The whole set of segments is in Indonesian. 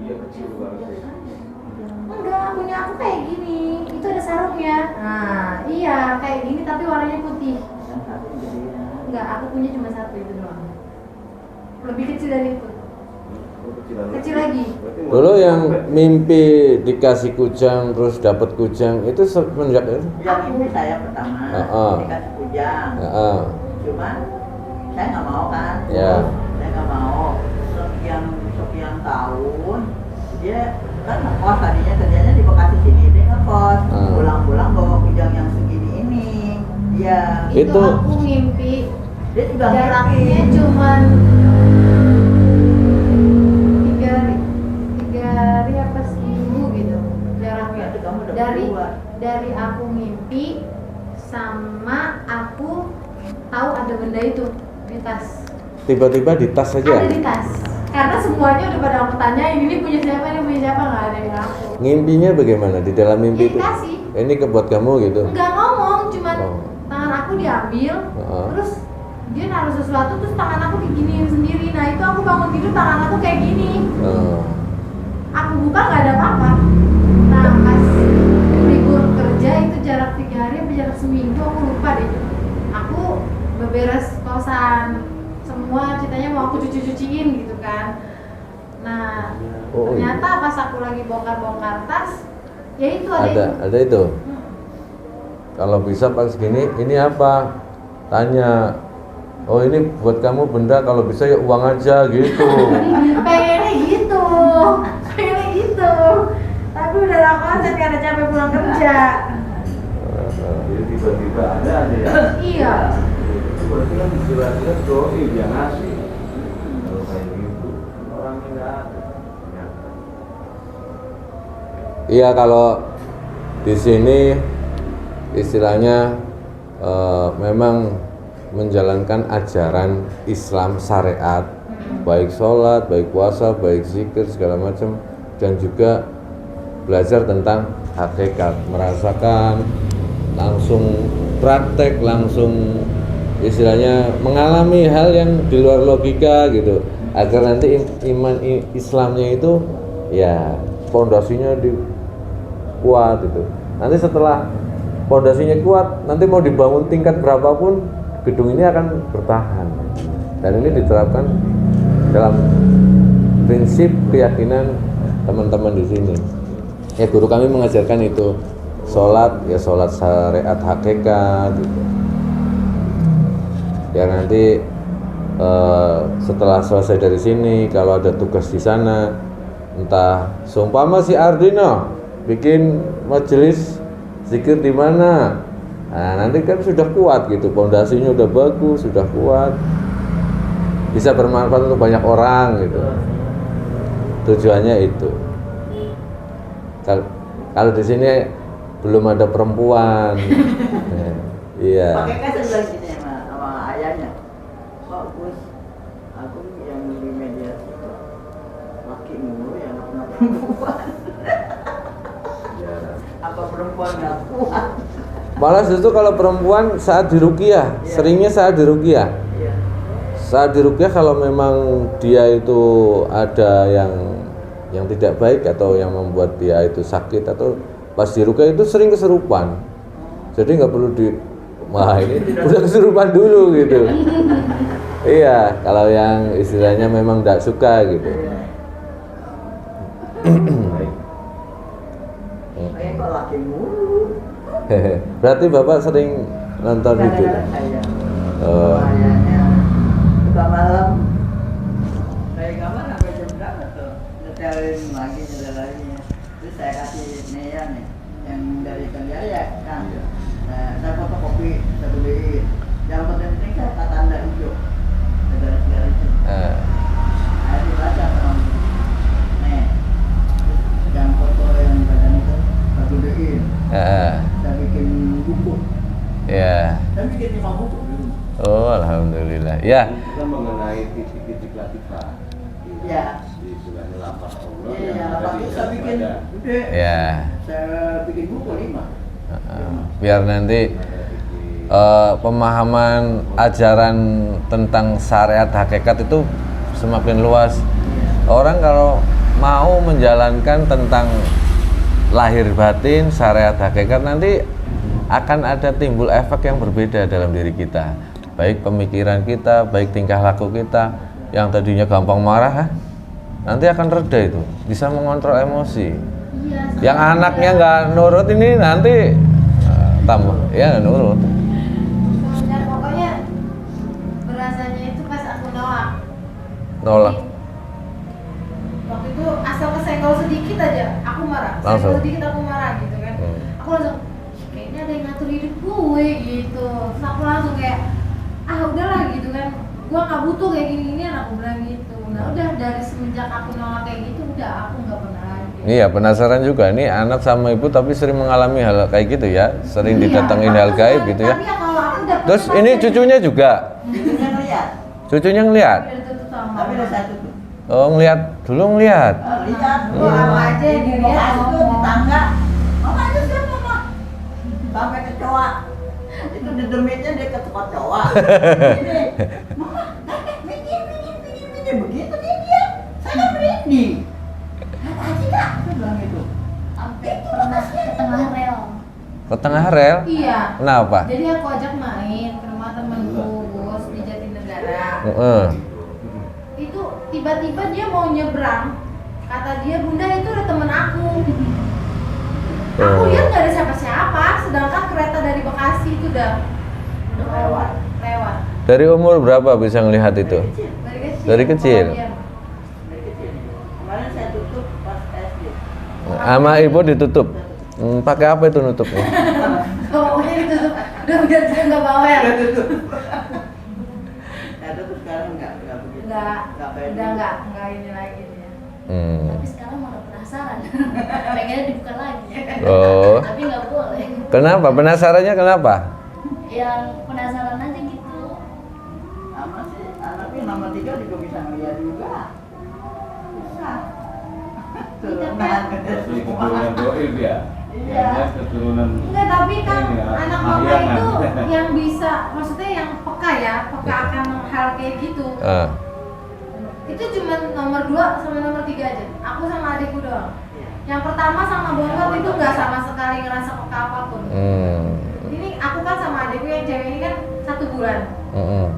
Iya kecil banget. Enggak, punya aku kayak gini. Itu ada sarungnya. Nah, iya kayak gini tapi warnanya putih. Yang satu jadi Enggak, aku punya cuma satu itu doang. Lebih kecil dari itu. Kecil lagi. Dulu yang mimpi dikasih kujang terus dapat kujang itu semenjak itu? yang ini saya pertama dikasih kujang. Cuman saya nggak mau kan. Ya. Saya nggak mau. Sekian tahun dia kan ngekos kerjanya di Bekasi sini, dia ngekos. Pulang-pulang bawa kujang yang segini ini. Iya. Itu Itu- aku ngimpi. Dia juga Jaraknya ngimpi. cuman 3 hari apa seminggu gitu jaraknya. Berarti kamu udah Dari berdua. dari aku ngimpi sama aku tahu ada benda itu di tas. Tiba-tiba di tas Ada saja. di tas. Karena semuanya udah pada aku tanyain ini punya siapa, ini punya siapa, nggak ada yang aku. Ngimpinya bagaimana di dalam mimpi itu? Dikasih. Ini buat kamu gitu. Nggak ngomong, cuman Oh. tangan aku diambil, Heeh. terus dia naruh sesuatu, terus tangan aku diginiin sendiri. Nah itu aku bangun tidur tangan aku kayak gini. Aku buka nggak ada apa-apa. Nah pas libur kerja itu jarak 3 hari apa jarak seminggu aku lupa deh. Aku beberes kosan semua, ceritanya mau aku cuci-cuciin gitu kan. Nah Oh, iya. ternyata pas aku lagi bongkar-bongkar tas, ya itu ada. Ada itu. Hmm. Kalau bisa pas gini, ini apa? Tanya. Oh ini buat kamu benda, kalau bisa ya uang aja gitu. Pengennya gitu, pengennya gitu. Tapi udah lah konsen karena capek pulang kerja. Jadi tiba-tiba ada aja ya. Iya. Itu berarti kan istilahnya doi dia ngasih. Kalau kayak gitu orangnya nggak ada. Ternyata. Iya kalau di sini istilahnya memang menjalankan ajaran Islam syariat, baik sholat, baik puasa, baik zikir segala macam, dan juga belajar tentang hakikat, merasakan langsung praktek, langsung istilahnya mengalami hal yang di luar logika gitu, agar nanti iman Islamnya itu ya pondasinya kuat gitu. Nanti setelah pondasinya kuat, nanti mau dibangun tingkat berapapun gedung ini akan bertahan. Dan ini diterapkan dalam prinsip keyakinan teman-teman di sini. Ya guru kami mengajarkan itu, sholat ya sholat syariat hakikat gitu. Ya nanti setelah selesai dari sini, kalau ada tugas di sana, entah seumpama si Ardino bikin majelis zikir di mana, nah nanti kan sudah kuat gitu, pondasinya udah bagus, sudah kuat, bisa bermanfaat untuk banyak orang gitu. Tujuannya itu. Kalau di sini belum ada perempuan. Iya. Pakai kaset lagi nih sama ayahnya. Pak Gus, aku yang di media itu laki mulu yang nggak pernah perempuan. Ya. Apa perempuan nggak kuat? Malah justru kalau perempuan saat diruqyah, seringnya saat diruqyah. Iya. Saat diruqyah kalau memang dia itu ada yang tidak baik atau yang membuat dia itu sakit, atau pas diruqyah itu sering kesurupan. Jadi nggak perlu wah ini udah kesurupan dulu gitu. Iya, kalau yang istilahnya memang tidak suka gitu. Baik. Kayak kok laki mulu. Berarti Bapak sering nonton itu? Gara-gara saya. Oh. Ayahnya suka malam. Kayak kamar sampai jam berapa tuh? Nyetelin lagi. Terus saya kasih Nea nih, yang dari Tenggara kan. Nah, saya fotokopi, saya beliin. Yang penting saya kata tanda hijau. Dari segala itu. Saya dibaca sama Nih. Yang foto yang badan itu saya beliin. Saya bikin buku. Ya. Saya bikin 5 buku dulu. Oh, alhamdulillah. Ya. Kita mengenai titik-titik latifah. Ya. Di istilahnya lapas Allah Iya, yang ada tapi di saya bikin ibadah. gede. Ya. Saya bikin buku 5. Biar nanti pemahaman ajaran tentang syariat hakikat itu semakin luas. Orang kalau mau menjalankan tentang lahir batin, syariat hakikat, nanti akan ada timbul efek yang berbeda dalam diri kita, baik pemikiran kita, baik tingkah laku kita. Yang tadinya gampang marah, nanti akan reda itu, bisa mengontrol emosi. Iya, Yang anaknya nggak nurut ini nanti tambah ya nggak nurut. dan pokoknya berasanya itu pas aku Nolak. waktu itu asal kesenggol sedikit aja aku marah, Langsung. senggol sedikit aku marah gitu kan. Aku langsung kayaknya ada yang ngatur hidup gue gitu, terus aku langsung kayak udahlah gitu kan, gue nggak butuh kayak gini-ginian, aku bilang gitu. Nah udah dari semenjak aku nolak kayak gitu, udah aku nggak pernah lagi. Iya, penasaran juga nih anak sama ibu tapi sering mengalami hal kayak gitu ya, sering didatengin hal gaib gitu ya. Tapi ya kalau aku dapet Terus ini cucunya juga, Cucunya ngeliat, cucunya ngelihat. udah tutup sama tapi udah saya tutup. Oh ngelihat, dulu ngelihat. Lihat, Gua apa aja yang ibu dilihat bapak itu di ngomong. tangga. Mama itu siapa, Mama? Sampai kecoa. Itu di demitnya dia kecoa. Begini. Mama, begini. Begitu dia. Saya berani. Apa sih, Kak? Saya bilang gitu. Sampai pernah ke tengah rel. Ke tengah rel. Iya. Kenapa? Jadi aku ajak main ke rumah temenku bos di Jatinegara. Heeh. Itu tiba-tiba dia mau nyebrang, kata dia, Bunda itu ada temen aku. Aku lihat nggak ada siapa-siapa, sedangkan kereta dari Bekasi itu udah lewat. Dari umur berapa bisa ngelihat itu? Dari kecil. Iya. Dari kecil. Kemarin saya tutup pas SD. Sama ibu ditutup. Pakai apa itu nutupnya? Pokoknya ditutup, udah biar saya nggak bawa ya. Saya tutup. Saya tutup sekarang enggak begitu. Udah nggak ini lagi dia. Tapi sekarang malah penasaran. Pengennya dibuka lagi. Oh. Tapi nggak boleh. Kenapa? Penasarannya kenapa? Yang penasaran aja gitu. Sama sih, anaknya nomor 3 juga bisa ngeliat juga. Bisa. Turunan. Berarti keturunan doib ya. Iya. Kayaknya keturunan. Enggak, tapi kan Ini ya, anak mama ahyangan. itu yang bisa, maksudnya yang peka ya, peka akan hal kayak gitu. Ah. Itu cuma nomor 2 sama nomor 3 aja. Aku sama adikku doang. Iya. Yang pertama sama bontot itu nggak sama sekali ngerasa peka apapun. Ini aku kan sama adikku yang cewek ini kan 1 bulan.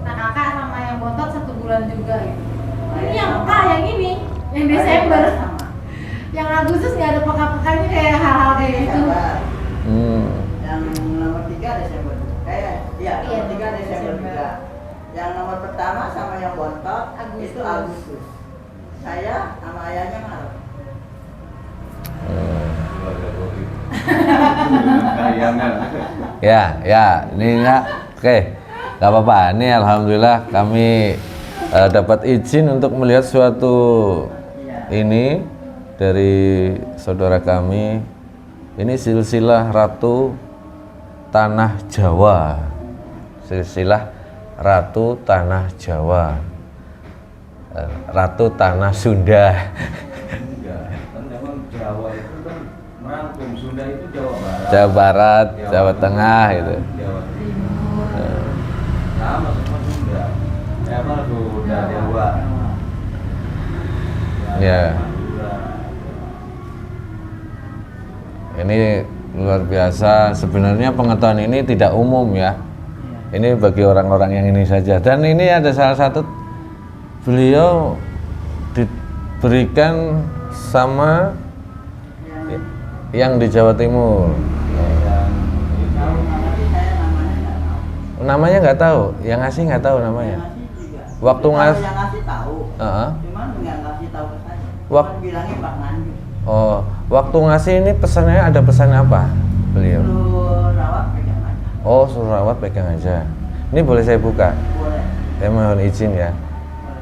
Nah kakak sama yang bontot 1 bulan juga gitu. Ini yang peka yang ini, yang Desember. Sama. Yang Agustus nggak ada peka-pekanya kayak hal-hal kayak gitu. Desember. Hmm. Yang nomor 3 Desember. Iya, Iya, nomor 3 Desember Desember. juga. Yang nomor pertama sama yang bontot Agustus. itu Agustus. Saya sama ayahnya Maret. Keluarga doib. Keturunan kayangan. Ya, ini enggak. Oke, nggak apa-apa. Ini alhamdulillah kami dapat izin untuk melihat suatu ini dari saudara kami. Ini silsilah Ratu Tanah Jawa. Silsilah Ratu Tanah Jawa. Ratu Tanah Sunda. Enggak, kan memang Jawa itu kan merangkum, Sunda itu Jawa Barat. Jawa Barat, Jawa Tengah gitu. Jawa Timur. Sama sama Sunda. Emang Sunda Jawa. Ya. Madura. Ini luar biasa. Sebenarnya pengetahuan ini tidak umum ya. Ini bagi orang-orang yang ini saja. Dan ini ada salah satu beliau diberikan sama yang di Jawa Timur. Kalau ngasih saya namanya nggak tahu. Namanya nggak tahu. Yang ngasih nggak tahu namanya. Yang ngasih juga. Waktu Kalau ngas- yang ngasih tahu. Heeh. Cuman nggak ngasih tahu ke saya. Wak- Cuman bilangnya Pak Nganjuk. Oh, waktu ngasih ini pesannya ada pesan apa beliau? Suruh rawat pegang aja. Oh, suruh rawat pegang aja. Ini boleh saya buka? Boleh. Saya mohon izin ya. Boleh.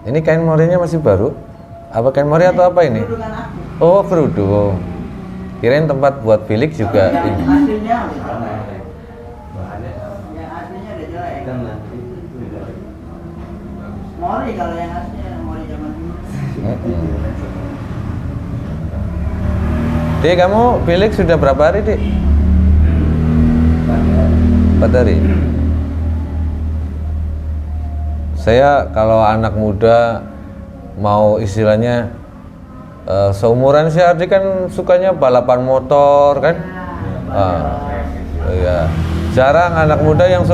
Ini kain morinya masih baru? Apa kain mori atau apa ini? Kerudungan aku. Oh, kerudung. Kirain tempat buat bilik juga. Yang Ini. aslinya udah jelek. Bahannya sama. Yang aslinya udah jelek. Kan nanti itu juga bagus. Mori kalau yang aslinya mori zaman dulu. Mm-mm. Dik, kamu bilik sudah berapa hari, Dik? 4 hari. Saya kalau anak muda mau istilahnya seumuran si Ardi kan sukanya balapan motor kan? Iya. Jarang anak muda yang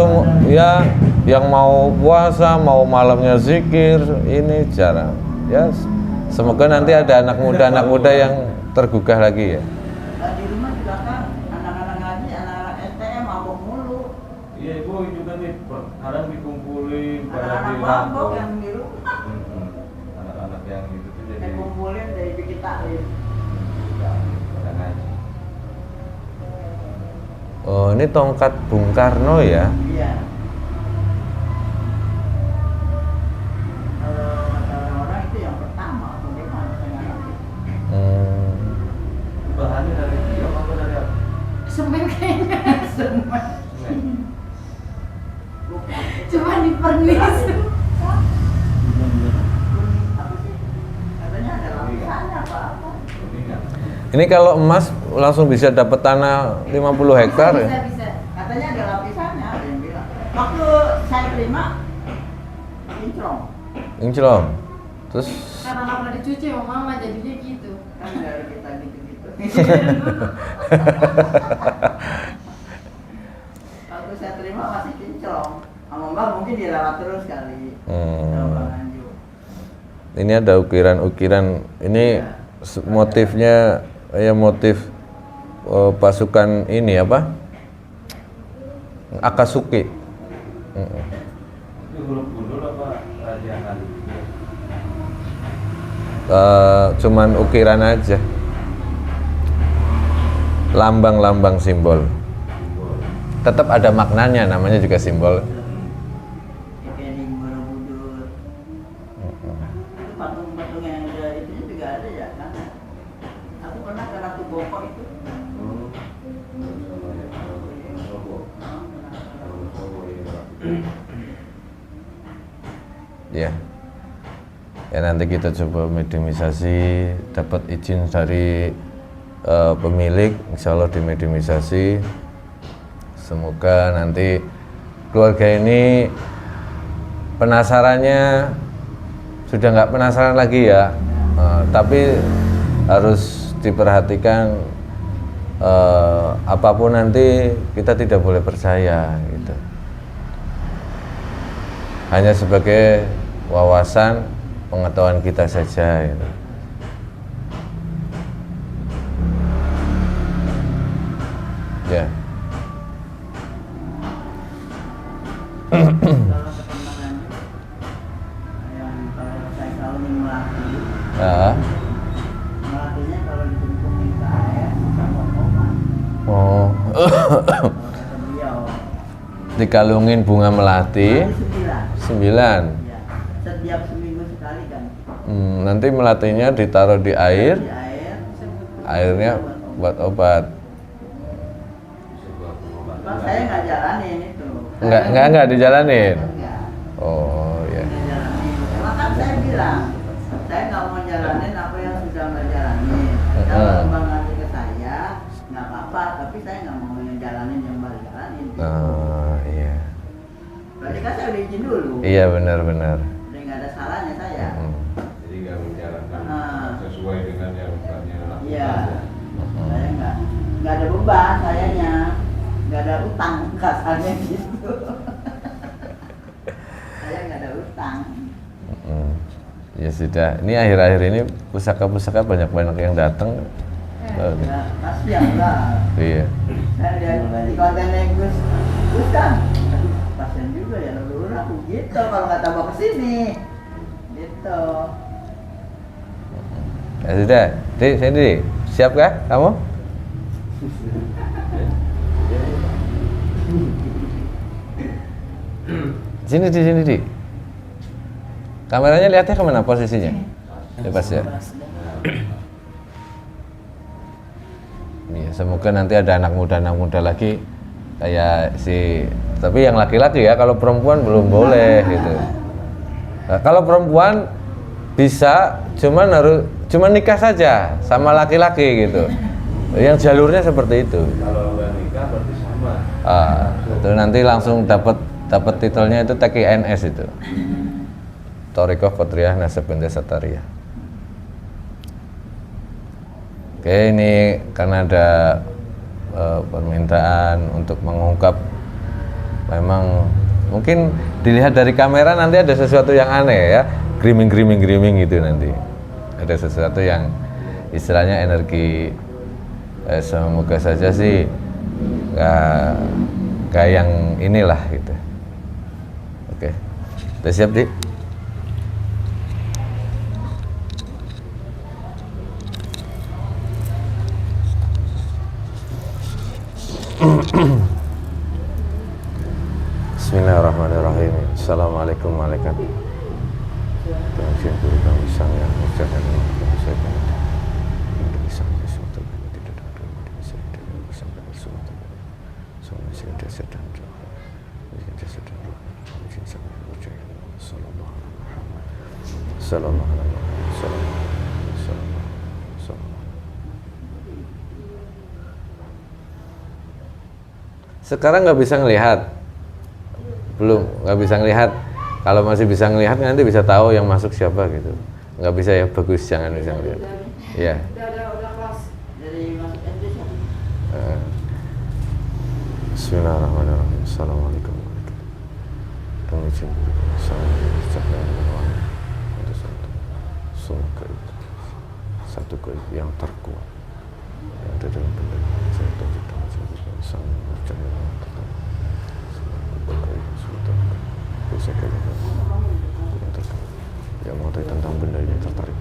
yang mau puasa, mau malamnya zikir, ini jarang. Ya, semoga nanti ada anak muda yang tergugah lagi ya. Nah, di rumah juga kan anak-anak ngaji, anak-anak STM mabok mulu. Iya, ibu juga nih kadang dikumpulin pada Anak-anak di mabok lampu. yang di rumah. Anak-anak yang itu tuh jadi Dikumpulin dari bikin taklim. pada ngaji. Oh, ini tongkat Bung Karno ya? Iya. Kalau kata orang-orang itu yang pertama, bagaimana saya nggak ngerti. Bahannya dari tiap apa dari apa? Semen kayaknya. Semua. Cuma dipernis. Apa sih? Katanya ada lapisannya apa-apa. Kuningan. Ini kalau emas langsung bisa dapat tanah 50 hektar ya? Bisa. Katanya ada lapisannya, ada yang bilang. Waktu saya terima, kinclong. Inclong. Terus Karena nggak pernah dicuci sama mama jadinya gitu. Kan dari kita gitu-gitu. Waktu saya terima masih kinclong. Sama Mbak mungkin dirawat terus kali. Kalau Bang Anju. ini ada ukiran-ukiran. Ini motifnya ya motif pasukan ini apa? Akatsuki. Itu huruf gundul apa rajaan? Cuman ukiran aja. Lambang-lambang simbol. Tetap ada maknanya, namanya juga simbol. Kayak di Borobudur. Itu patung-patung yang ada itu juga ada ya kan? Aku pernah ke Ratu Boko itu. Ya. Ya nanti kita coba mediumisasi, dapat izin dari pemilik, insya Allah dimediumisasi. Semoga nanti keluarga ini penasarannya sudah nggak penasaran lagi ya, tapi harus diperhatikan apapun nanti kita tidak boleh percaya gitu. Hanya sebagai wawasan pengetahuan kita saja gitu. Ya. Kalau perkembangan yang kalau saya selalu melatih, Ya. melatihnya kalau ditumpungin ke air sama obat. Oh. Kalau kata beliau, Dikalungin bunga melati melati 9. 9. Ya, setiap seminggu sekali kan. Nanti melatinya ditaruh di air, Di air, airnya buat obat. Bang, saya nggak jalanin itu. Enggak dijalanin. Enggak. Oh ya. Nggak jalanin. Maka saya bilang, saya nggak mau jalanin apa yang sudah mbak jalanin. Kalau mbak ngasih ke saya, nggak apa-apa. Tapi saya nggak mau jalanin yang mbak jalanin. Oh iya. Berarti kan saya udah izin dulu. Iya benar. Udah nggak ada salahnya saya. Jadi nggak menjalankan Ah. sesuai dengan yang mbaknya lakukan. Iya. Saya nggak ada beban sayanya. Nggak ada utang kasarnya gitu. Saya nggak ada utang. Ya sudah. Ini akhir-akhir ini pusaka-pusaka banyak yang datang. Ya, kasihan lah. Iya. Saya lihat di kontennya Gus kan, aduh kasihan juga ya leluhur aku gitu kalau nggak tambah kesini, gitu. Ya sudah. Sini siap kah kamu? Sini di. Kameranya lihatnya kemana posisinya? Bebas ya. Iya, semoga nanti ada anak muda lagi kayak tapi yang laki-laki ya, kalau perempuan belum boleh gitu. Nah, kalau perempuan bisa, cuman nikah saja sama laki-laki gitu. Yang jalurnya seperti itu. Kalau nggak nikah berarti sama. Itu nanti langsung dapat titelnya itu TKNS itu. Thoriqah Qadiriyah Nasab Benda Satariyah. Oke, ini karena ada permintaan untuk mengungkap, memang mungkin dilihat dari kamera nanti ada sesuatu yang aneh ya, griming gitu nanti. Ada sesuatu yang istilahnya energi, semoga saja sih gak yang inilah gitu. Oke, udah siap Dik? Bismillahirrahmanirrahim. Assalamualaikum warahmatullahi Sekarang nggak bisa ngelihat, belum nggak bisa ngelihat. Kalau masih bisa ngelihat nanti bisa tahu yang masuk siapa gitu. Nggak bisa ya, bagus, jangan bisa ngelihat. Iya. Udah kelas dari masuk SD. Bismillahirrahmanirrahim. Assalamualaikum warahmatullahi wabarakatuh. Satu gaib yang terkuat yang ada dalam benda saya tahu sama yang mengetahui tentang benda ini tertarik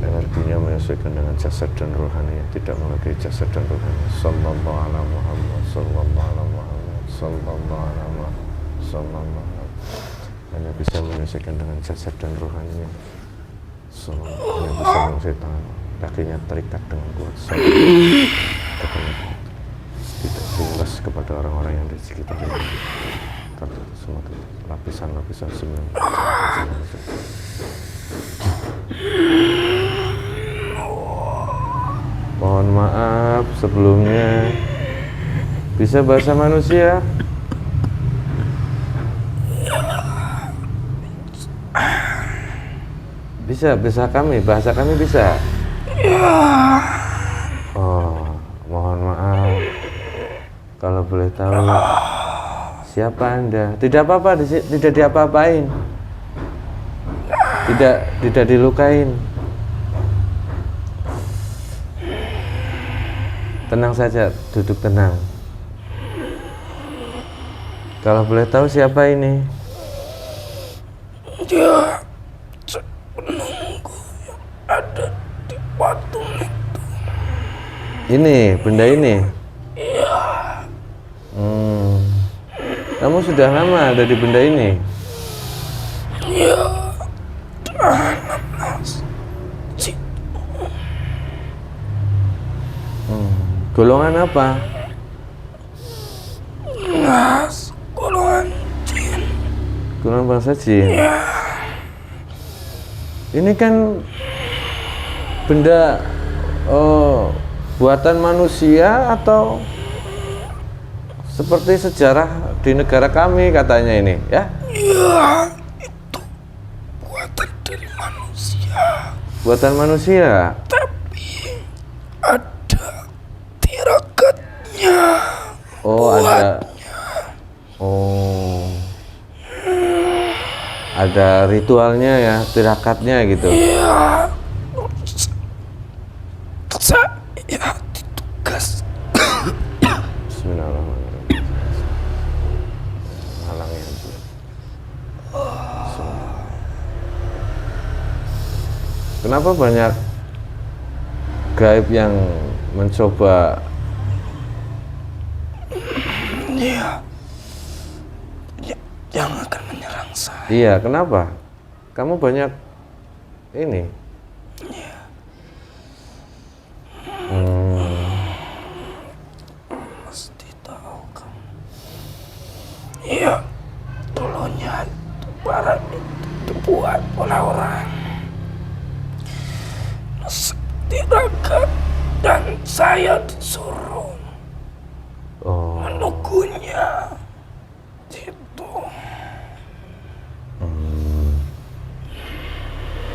energinya menyesuaikan dengan jasad dan rohani, tidak menghargai jasad dan rohani. Sallallahu alaihi Muhammad, sallallahu alaihi Muhammad, sallallahu alaihi Muhammad, sallallahu alaihi. Hanya bisa menyesuaikan dengan jasad dan rohaninya. Hanya bisa menyesuaikan, kakinya terikat dengan kuat. Tidak jelas kepada orang-orang yang di sekitarnya. Karena semua lapisan-lapisan semua. Mohon maaf sebelumnya. Bisa bahasa manusia? Bisa, bahasa kami bisa. Oh, mohon maaf. Kalau boleh tahu siapa Anda? Tidak apa-apa, tidak diapa-apain. Tidak dilukain. Tenang saja, duduk tenang. Kalau boleh tahu siapa ini? Dia penunggu yang ada di patung itu. Ini, benda ini? Iya. Kamu sudah lama ada di benda ini? Iya. 16. Golongan apa? Nas, golongan jin. Golongan bangsa jin. Ya. Ini kan benda buatan manusia atau seperti sejarah di negara kami katanya ini, ya? Iya, itu buatan dari manusia. Buatan manusia. Tapi ada tirakatnya. Oh, ada. Oh. Ada ritualnya ya, tirakatnya gitu. Iya. Saya ditugas. Bismillahirrahmanirrahim. Halangi aja. Kenapa banyak gaib yang mencoba? Iya. Yang akan menyerang saya. Iya, kenapa? Kamu banyak ini. Iya. Iya, dulunya itu barang itu dibuat oleh orang tirakat dan saya disuruh menunggunya. Itu.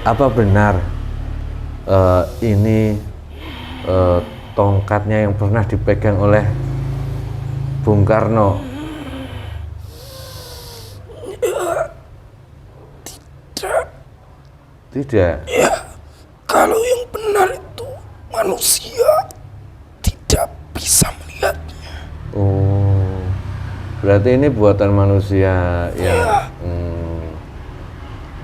Apa benar ini tongkatnya yang pernah dipegang oleh Bung Karno? Tidak. Ya, kalau yang benar itu manusia tidak bisa melihatnya. Oh, berarti ini buatan manusia yang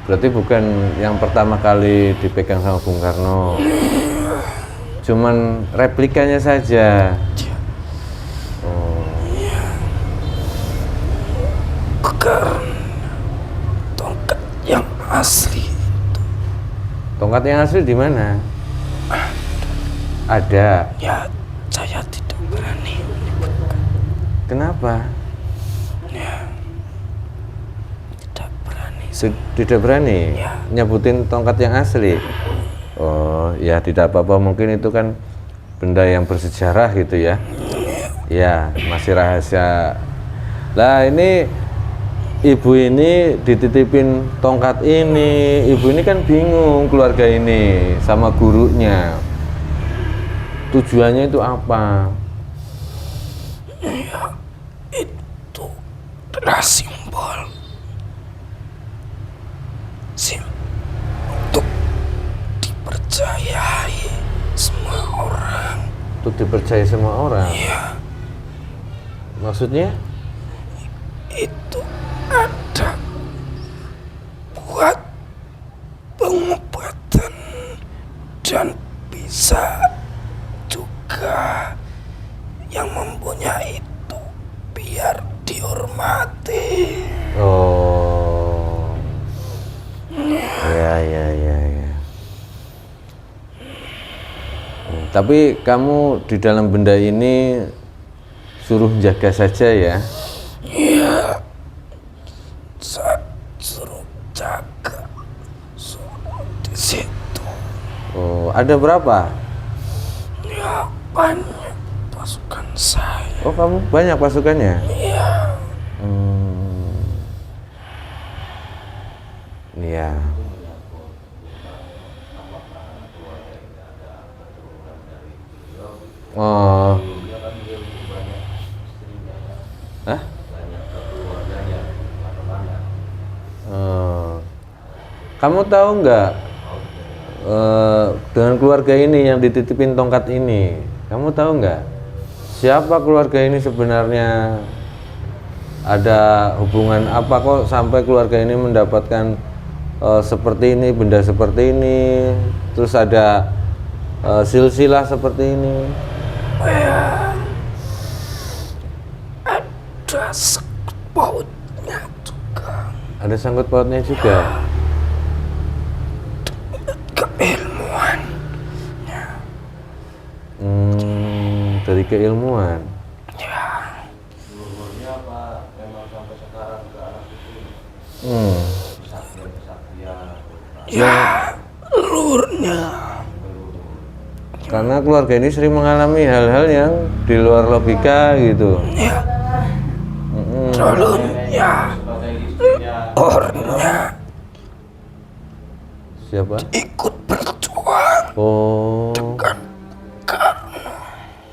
berarti bukan yang pertama kali dipegang sama Bung Karno. Cuman replikanya saja. Karena tongkat yang asli. Tongkat yang asli di mana? Ada. Ya, saya tidak berani menyebutkan. Kenapa? Ya, tidak berani. Tidak berani Ya. nyebutin tongkat yang asli. Oh, ya tidak apa-apa, mungkin itu kan benda yang bersejarah gitu ya. Ya, masih rahasia. Lah ini ibu ini dititipin tongkat ini. Ibu ini kan bingung, keluarga ini sama gurunya. Tujuannya itu apa? Ya, itu adalah simbol untuk dipercayai semua orang. Untuk dipercaya semua orang. Ya, Maksudnya? itu ada buat pengobatan dan bisa juga yang mempunyai itu biar dihormati. Oh. Ya. Tapi kamu di dalam benda ini suruh jaga saja ya? Iya, saya suruh jaga, suruh di situ. Oh, ada berapa? Ya, banyak pasukan saya. Oh, kamu banyak pasukannya? Iya. Iya. Oh. Hah? Kamu tahu nggak dengan keluarga ini yang dititipin tongkat ini? Kamu tahu nggak siapa keluarga ini sebenarnya? Ada hubungan apa kok sampai keluarga ini mendapatkan seperti ini, benda seperti ini, terus ada silsilah seperti ini? Ya, ada sangkut pautnya juga. Ada sangkut pautnya juga. Keilmuan. Dari keilmuan. Ya, Umurnya apa memang sampai sekarang ke anak cucu? Kesaktian. ya, lurnya. Karena keluarga ini sering mengalami hal-hal yang di luar logika gitu. Ya, dulunya Sebagai istrinya. orangnya Siapa? ikut berjuang Oh, kan.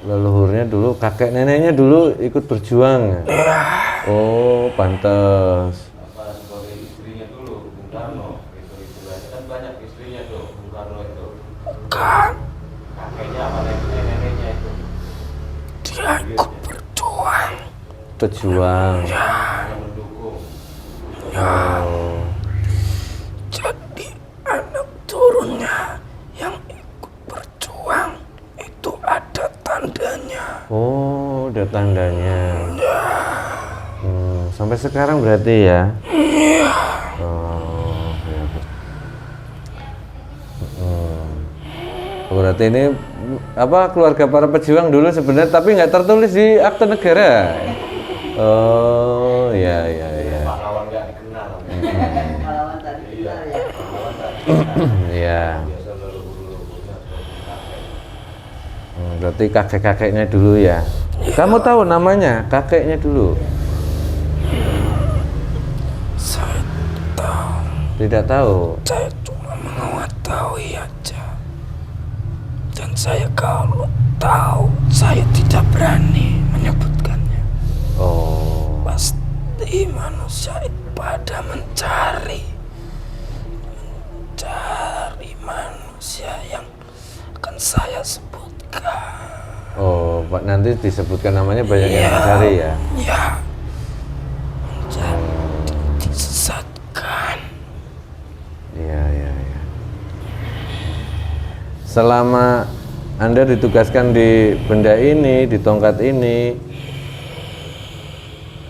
leluhurnya dulu, kakek neneknya dulu ikut berjuang. Ya, Oh, pantas. Apa sebagai istrinya dulu Bung Karno itu istilahnya kan banyak istrinya tuh Bung Karno itu. kan Kakeknya apa neneknya itu dia ikut berjuang. Berjuang. yang mendukung. Oh. Jadi anak turunnya yang ikut berjuang itu ada tandanya. Oh, ada tandanya. Sampai sekarang berarti ya? Oh, ya. Berarti ini apa keluarga para pejuang dulu sebenarnya, tapi nggak tertulis di akte negara. Oh, Oh, ya. Pahlawan nggak dikenal. Pahlawan tadi Iya, kita ya. pahlawan tadi dikenal. Iya. Biasa leluhur-leluhurnya seperti kakek. Berarti kakek-kakeknya dulu ya. Kamu tahu namanya kakeknya dulu? Saya tahu. Tidak tahu. Saya cuma mengetahui aja. Dan saya kalau tahu, saya tidak berani menyebutkannya. Oh. Pasti manusia pada mencari manusia yang akan saya sebutkan. Oh, Pak, nanti disebutkan namanya banyak yang mencari ya. Ya, menjadi disesatkan. Iya. Selama Anda ditugaskan di benda ini, di tongkat ini,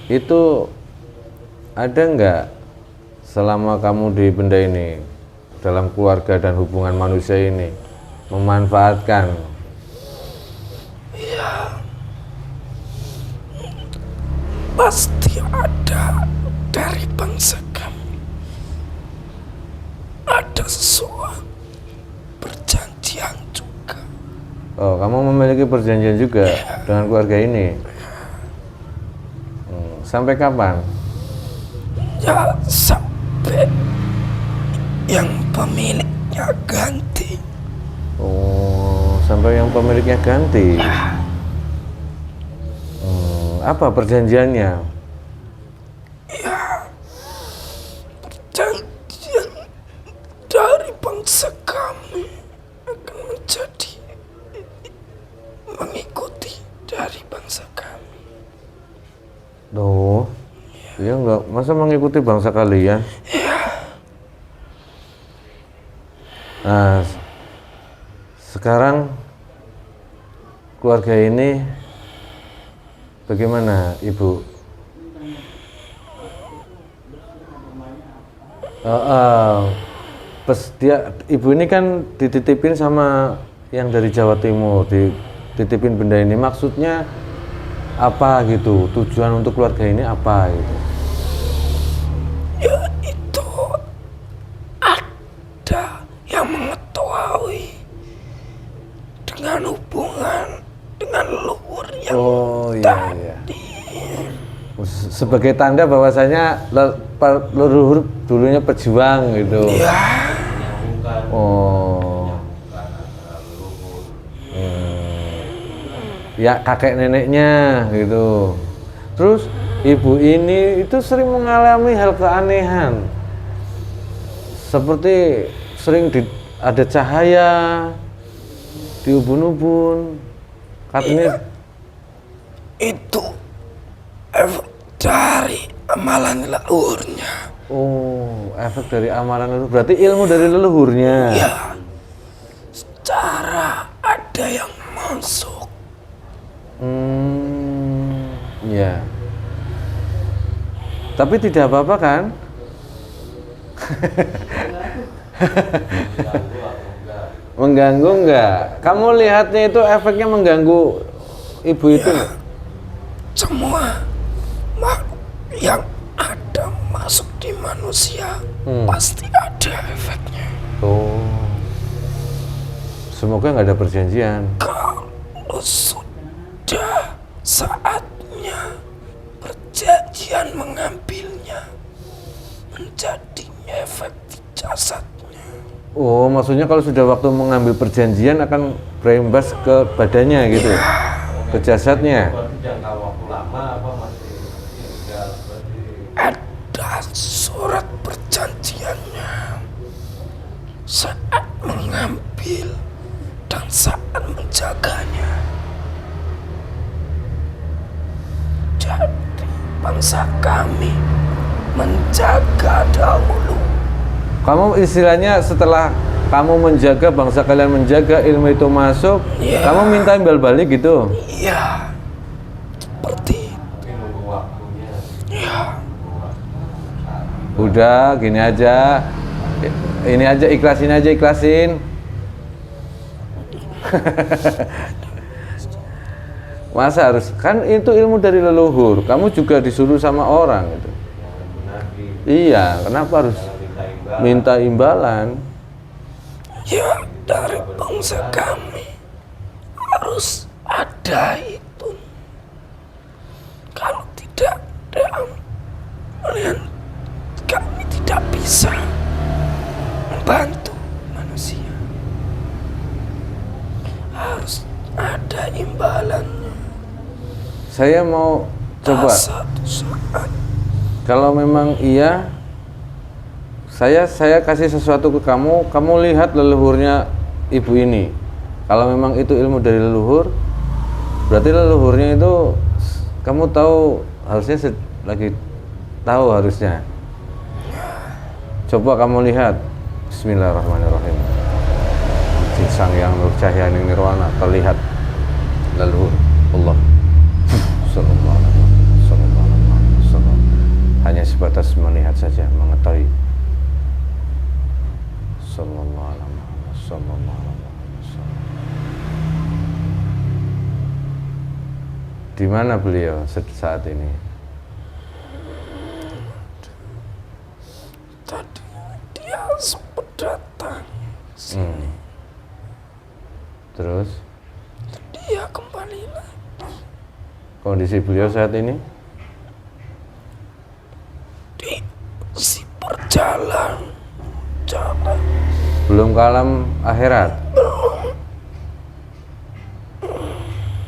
itu ada nggak selama kamu di benda ini, dalam keluarga dan hubungan manusia ini, memanfaatkan? Ya, pasti ada dari bangsa kami. Ada sesuatu perjanjian juga. Oh, kamu memiliki perjanjian juga dengan keluarga ini? Sampai kapan? Ya, sampai yang pemiliknya ganti. Oh, sampai yang pemiliknya ganti. Apa perjanjiannya? Ya, perjanjian dari bangsa kami akan menjadi mengikuti dari bangsa kami. Loh, ya enggak, masa mengikuti bangsa kalian? Nah, sekarang keluarga ini bagaimana, Ibu? Ibu ini kan dititipin sama yang dari Jawa Timur, dititipin benda ini. Maksudnya apa gitu? Tujuan untuk keluarga ini apa gitu? Ya, itu ada yang mengetahui dengan hubungan dengan leluhur yang iya. Sebagai tanda bahwasanya leluhur dulunya pejuang gitu. ya, Oh. Ya, kakek neneknya gitu. Terus ibu ini itu sering mengalami hal keanehan. Seperti sering ada cahaya di ubun-ubun. Katanya itu efek dari amalan leluhurnya. oh, efek dari amalan leluhur. Berarti ilmu dari leluhurnya. Ya, secara ada yang masuk. Ya. Tapi tidak apa-apa kan? Mengganggu enggak? Kamu lihatnya itu efeknya mengganggu ibu itu? Ya, semua yang ada masuk di manusia pasti ada efeknya. Oh. Semoga nggak ada perjanjian. Kalau sudah saatnya perjanjian mengambilnya, menjadi efek di jasadnya. Oh, maksudnya kalau sudah waktu mengambil perjanjian akan berimbas ke badannya gitu, ke jasadnya. Jangka waktu lama apa masih tinggal seperti Ada surat perjanjiannya saat mengambil dan saat menjaganya. Jadi bangsa kami menjaga dahulu. Kamu istilahnya setelah kamu menjaga, bangsa kalian menjaga, ilmu itu masuk, Iya. kamu minta imbal balik gitu. Iya, seperti tapi nunggu waktunya. ya. Udah, gini aja. Ini aja, ikhlasin. Masa harus, kan itu ilmu dari leluhur, kamu juga disuruh sama orang gitu. Iya, kenapa harus minta imbalan? Ya, dari bangsa kami harus ada itu. Kalau tidak ada, kami tidak bisa membantu manusia. Harus ada imbalannya. Saya mau coba, Satu saat kalau memang iya, saya kasih sesuatu ke kamu, kamu lihat leluhurnya ibu ini. Kalau memang itu ilmu dari leluhur, berarti leluhurnya itu kamu tahu, harusnya lagi tahu harusnya. Coba kamu lihat. Bismillahirrahmanirrahim. Sang yang nur cahaya nirwana terlihat leluhur Allah. Sallallahu alaihi wasallam. Hanya sebatas melihat saja, mengetahui. Sallallahu alaihi wasallam. Di mana beliau saat ini? tadi dia sempat datang sini. Terus Dia kembali lagi. kondisi beliau saat ini? Di si berjalan, jalan. Belum ke alam akhirat?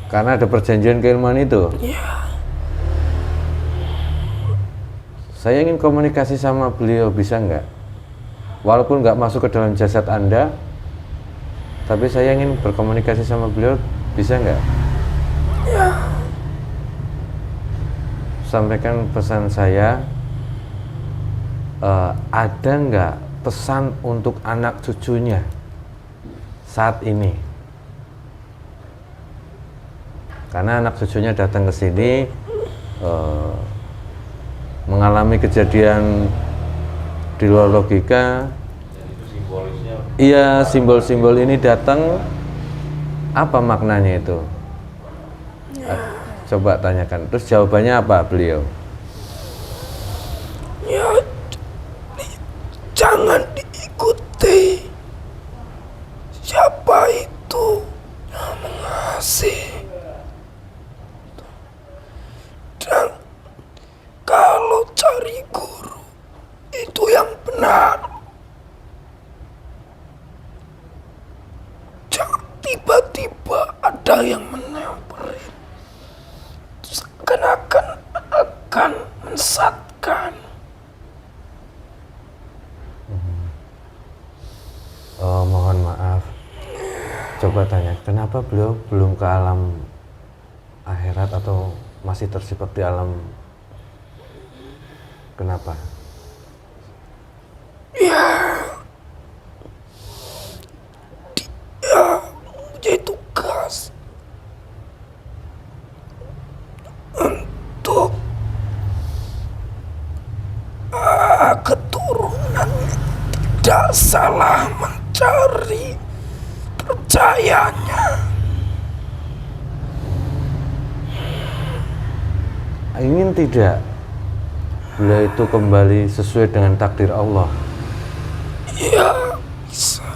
Karena ada perjanjian keilmuan itu. Ya, Saya ingin komunikasi sama beliau, bisa nggak? Walaupun nggak masuk ke dalam jasad Anda, tapi saya ingin berkomunikasi sama beliau, bisa nggak? ya, Sampaikan pesan saya, ada nggak pesan untuk anak cucunya saat ini? Karena anak cucunya datang ke sini mengalami kejadian di luar logika. Iya, simbol-simbol ini datang, apa maknanya itu? Coba tanyakan. Terus jawabannya apa beliau? ya. Jangan diikuti. Siapa itu yang mengasihi? Dan kalau cari guru itu yang benar. Jangan tiba-tiba ada yang menyamperin, seakan-akan akan menyesatkan. Oh, mohon maaf. Coba tanya, kenapa beliau belum ke alam akhirat atau masih terjebak di alam? Kenapa? Punya tugas untuk keturunan tidak salah mencari percayanya. Ingin tidak beliau itu kembali sesuai dengan takdir Allah? Ya, bisa.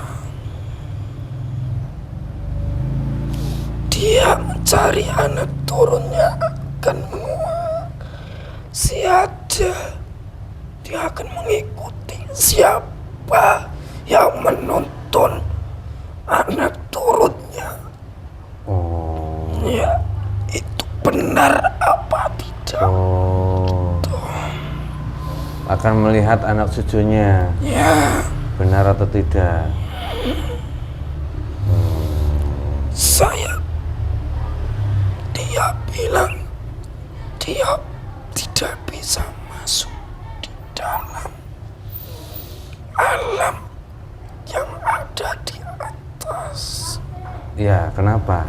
Dia mencari anak turunnya akan menguak. Siaja dia akan mengikuti siapa yang menuntun anak turunnya. Oh. Ya, itu benar apa tidak? Oh. Akan melihat anak cucunya. Ya, Benar atau tidak? saya dia bilang dia tidak bisa masuk di dalam alam yang ada di atas. Ya, kenapa?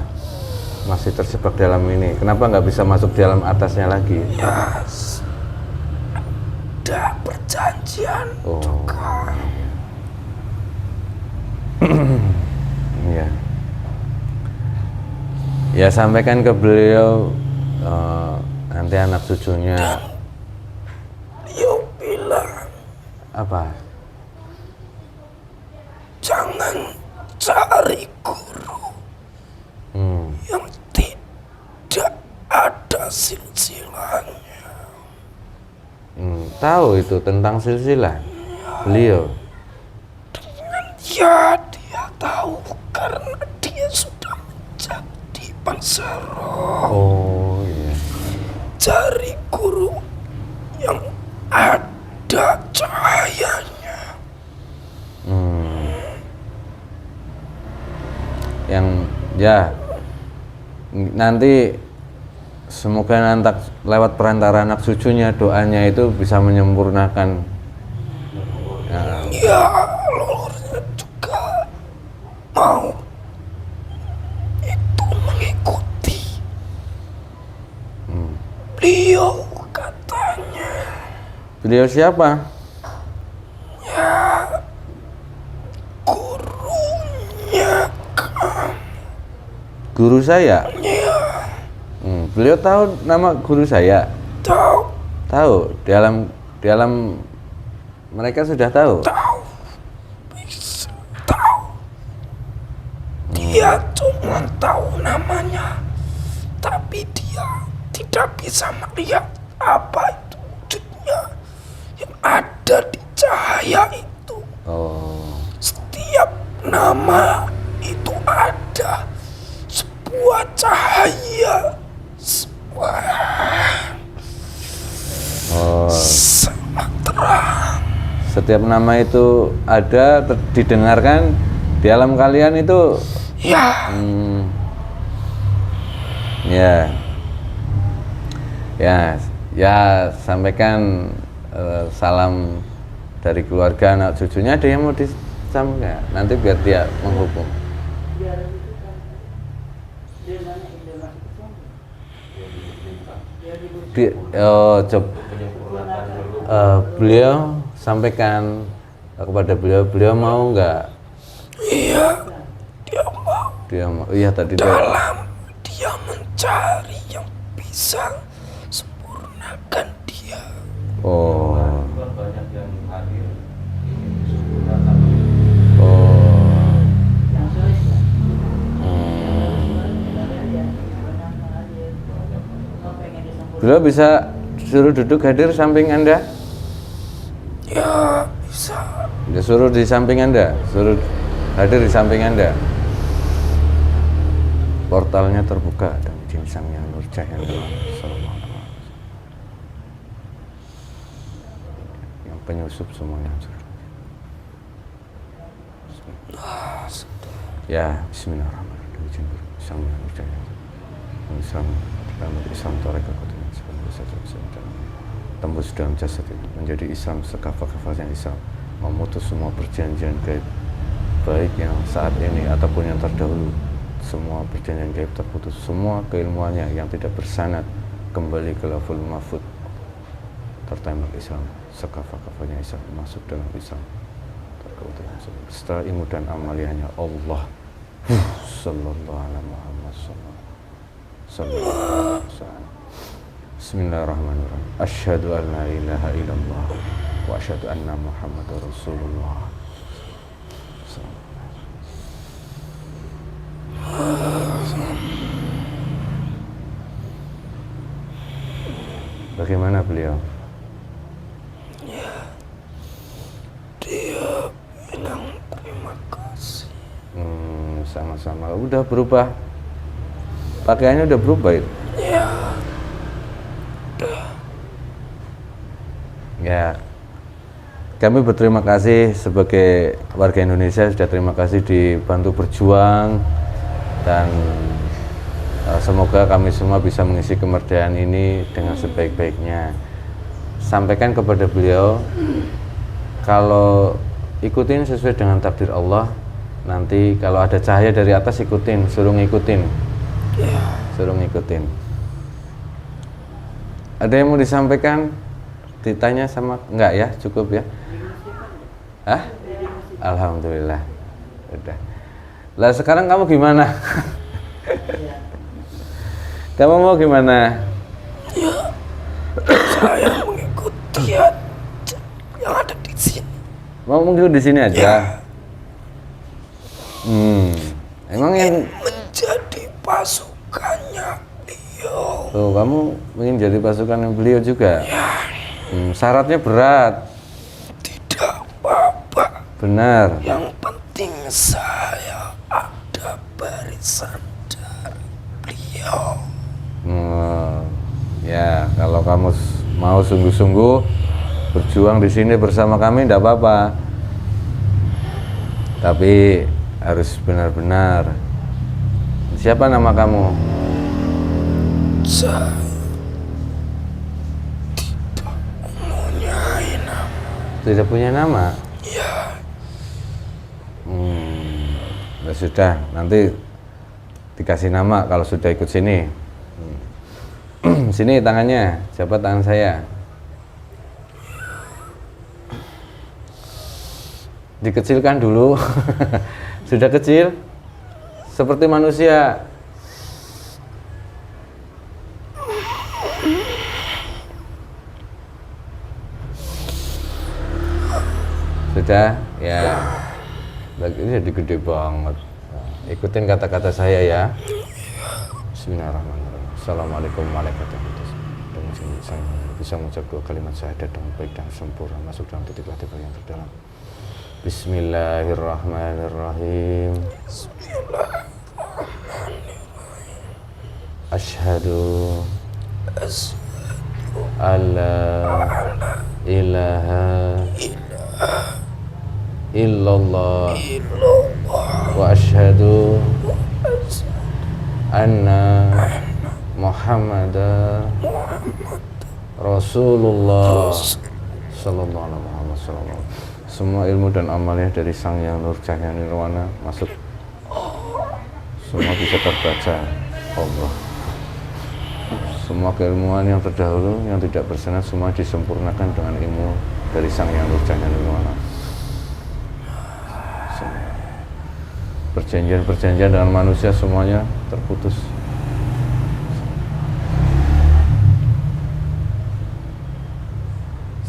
Masih terjebak dalam ini. Kenapa nggak bisa masuk di alam atasnya lagi? Ya, ada perjanjian Oh. juga. Iya. Ya sampaikan ke beliau nanti anak cucunya. Beliau bilang Apa? jangan cari guru yang tidak ada silsilahnya. Tahu itu tentang silsilah beliau. Ya, dia tahu karena dia sudah menjadi bangsa roh. Oh iya. Cari guru yang ada cahayanya. Yang ya nanti semoga nanti lewat perantara anak cucunya doanya itu bisa menyempurnakan. Ya, leluhurnya juga mau itu mengikuti. Beliau katanya, Beliau siapa? gurunya Guru saya. Beliau tahu nama guru saya. tahu Tahu di alam mereka sudah tahu. bisa tahu. Dia cuma tahu namanya, tapi dia tidak bisa melihat apa itu wujudnya yang ada di cahaya itu. Oh. Setiap nama itu ada sebuah cahaya, sebuah sangat terang. Setiap nama itu ada didengarkan di alam kalian itu. Ya, Ya sampaikan salam dari keluarga anak cucunya. Ada yang mau disampaikan nanti biar dia menghukum. Beliau sampaikan kepada beliau mau nggak? iya, dia mau. Iya tadi Dalam dia mencari yang bisa sempurnakan dia. Oh. Banyak yang hadir ingin disempurnakan. Oh. Beliau bisa suruh duduk hadir samping Anda? Ya, bisa. Ya, suruh di samping Anda, suruh hadir di samping Anda. Portalnya terbuka dan jinsang yang nur cahaya yang penyusup semuanya. Ya, bismillahirrahmanirrahim. Sang yang nur cahaya. Islam tarekat tembus dalam jasad itu menjadi Islam sekafah-kafahnya Islam, memutus semua perjanjian gaib baik yang saat ini ataupun yang terdahulu. Semua perjanjian gaib terputus, semua keilmuannya yang tidak bersanad kembali ke level mahfud, tertembak Islam sekafah-kafahnya Islam masuk dalam Islam. Setelah ilmu dan amaliyahnya Allah sallallahu alaihi Muhammad sallallahu alaihi wasallam. Bismillahirrahmanirrahim. Asyhadu an la ilaha illallah wa asyhadu anna Muhammadar Rasulullah. Bagaimana beliau? Ya, dia bilang terima kasih. Sama-sama. Udah berubah. Pakaiannya udah berubah itu. Ya, Ya, kami berterima kasih sebagai warga Indonesia, sudah terima kasih dibantu berjuang, dan semoga kami semua bisa mengisi kemerdekaan ini dengan sebaik-baiknya. Sampaikan kepada beliau, kalau ikutin sesuai dengan takdir Allah, nanti kalau ada cahaya dari atas ikutin, suruh ngikutin, suruh ngikutin. Ada yang mau disampaikan? Ditanya sama enggak ya, cukup ya? Hah? Alhamdulillah. Udah. Lah sekarang kamu gimana? Kamu mau gimana? Ya, saya mengikuti aja yang ada di sini. Mau mengikut di sini aja? Emang yang Menjadi pasukannya beliau. tuh kamu ingin jadi pasukan beliau juga? Syaratnya berat. Tidak apa-apa. Benar. Yang penting saya ada barisan dari beliau. Ya, kalau kamu mau sungguh-sungguh berjuang di sini bersama kami, tidak apa-apa. Tapi harus benar-benar. Siapa nama kamu? Saya tidak mempunyai nama. Tidak punya nama? Ya, Ya sudah, nanti dikasih nama kalau sudah ikut sini. Sini tangannya, siapa tangan saya? Dikecilkan dulu. Sudah kecil seperti manusia. Sudah ya, ini jadi gede banget. Ikutin kata-kata saya ya. Bismillahirrahmanirrahim. Assalamualaikum warahmatullahi wabarakatuh. Dengan saya bisa mengucap dua kalimat syahadat dengan baik dan sempurna, masuk dalam titik hati yang terdalam. Bismillahirrahmanirrahim. Asyhadu alla ilaha illallah wa asyhadu anna Muhammadar Rasulullah sallallahu alaihi wasallam. Semua ilmu dan amalnya dari Sang Yang Nur Cahaya Nirwana masuk. Semua bisa terbaca Allah. Semua keilmuan yang terdahulu yang tidak bersenat semua disempurnakan dengan ilmu dari Sang Yang Nur Cahaya Nirwana. Perjanjian-perjanjian dengan manusia semuanya terputus.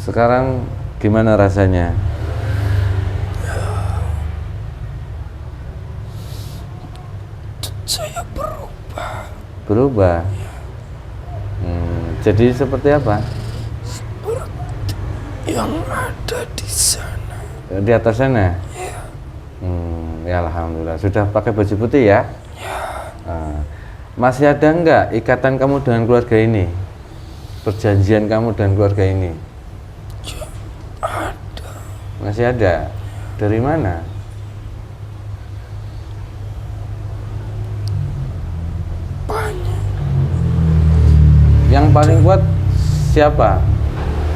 Sekarang gimana rasanya? saya berubah. Berubah? Jadi seperti apa? Seperti yang ada di sana. Di atas sana? Ya. Ya alhamdulillah. Sudah pakai baju putih ya? Ya. Masih ada enggak ikatan kamu dengan keluarga ini? Perjanjian kamu dengan keluarga ini? Ya, ada. Masih ada? Dari mana? Banyak. Yang paling kuat siapa?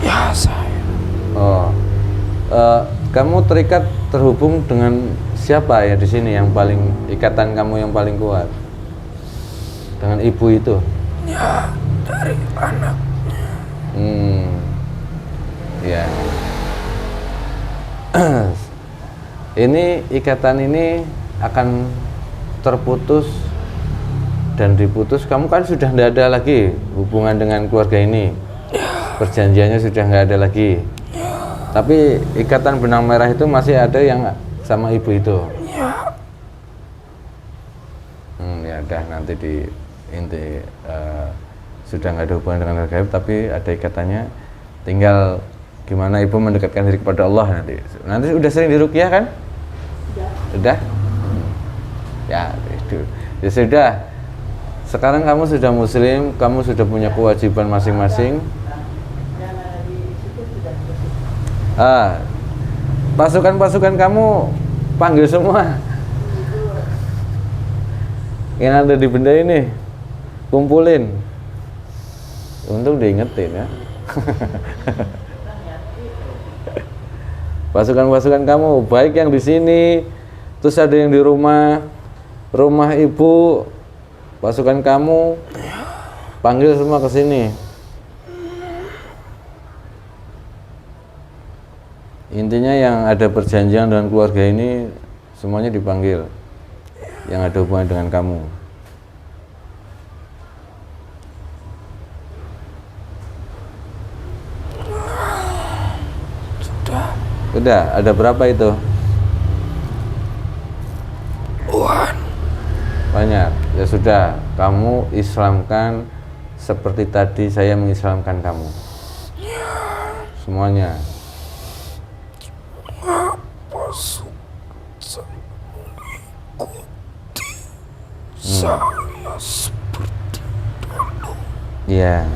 Ya, saya. Oh, kamu terikat terhubung dengan siapa ya di sini yang paling ikatan kamu yang paling kuat? Dengan ibu itu? Ya, dari anaknya. Ya. Ini ikatan ini akan terputus dan diputus. Kamu kan sudah tidak ada lagi hubungan dengan keluarga ini. Perjanjiannya sudah nggak ada lagi. Tapi ikatan benang merah itu masih ada yang sama ibu itu. Ya udah nanti di inti sudah nggak ada hubungan dengan gaib tapi ada ikatannya. Tinggal gimana ibu mendekatkan diri kepada Allah nanti. Nanti udah sering diruqyah kan? Udah. Ya itu. Ya sudah. Sekarang kamu sudah muslim, kamu sudah punya kewajiban masing-masing. Pasukan-pasukan kamu panggil semua. Yang ada di benda ini kumpulin. Untung diingetin ya. Pasukan-pasukan kamu baik yang di sini, terus ada yang di rumah ibu, pasukan kamu panggil semua ke sini. Intinya yang ada perjanjian dengan keluarga ini semuanya dipanggil, yang ada hubungan dengan kamu. Sudah, ada berapa itu? Banyak. Ya sudah, kamu Islamkan seperti tadi saya mengislamkan kamu. Semuanya. Saya seperti dulu. Iya.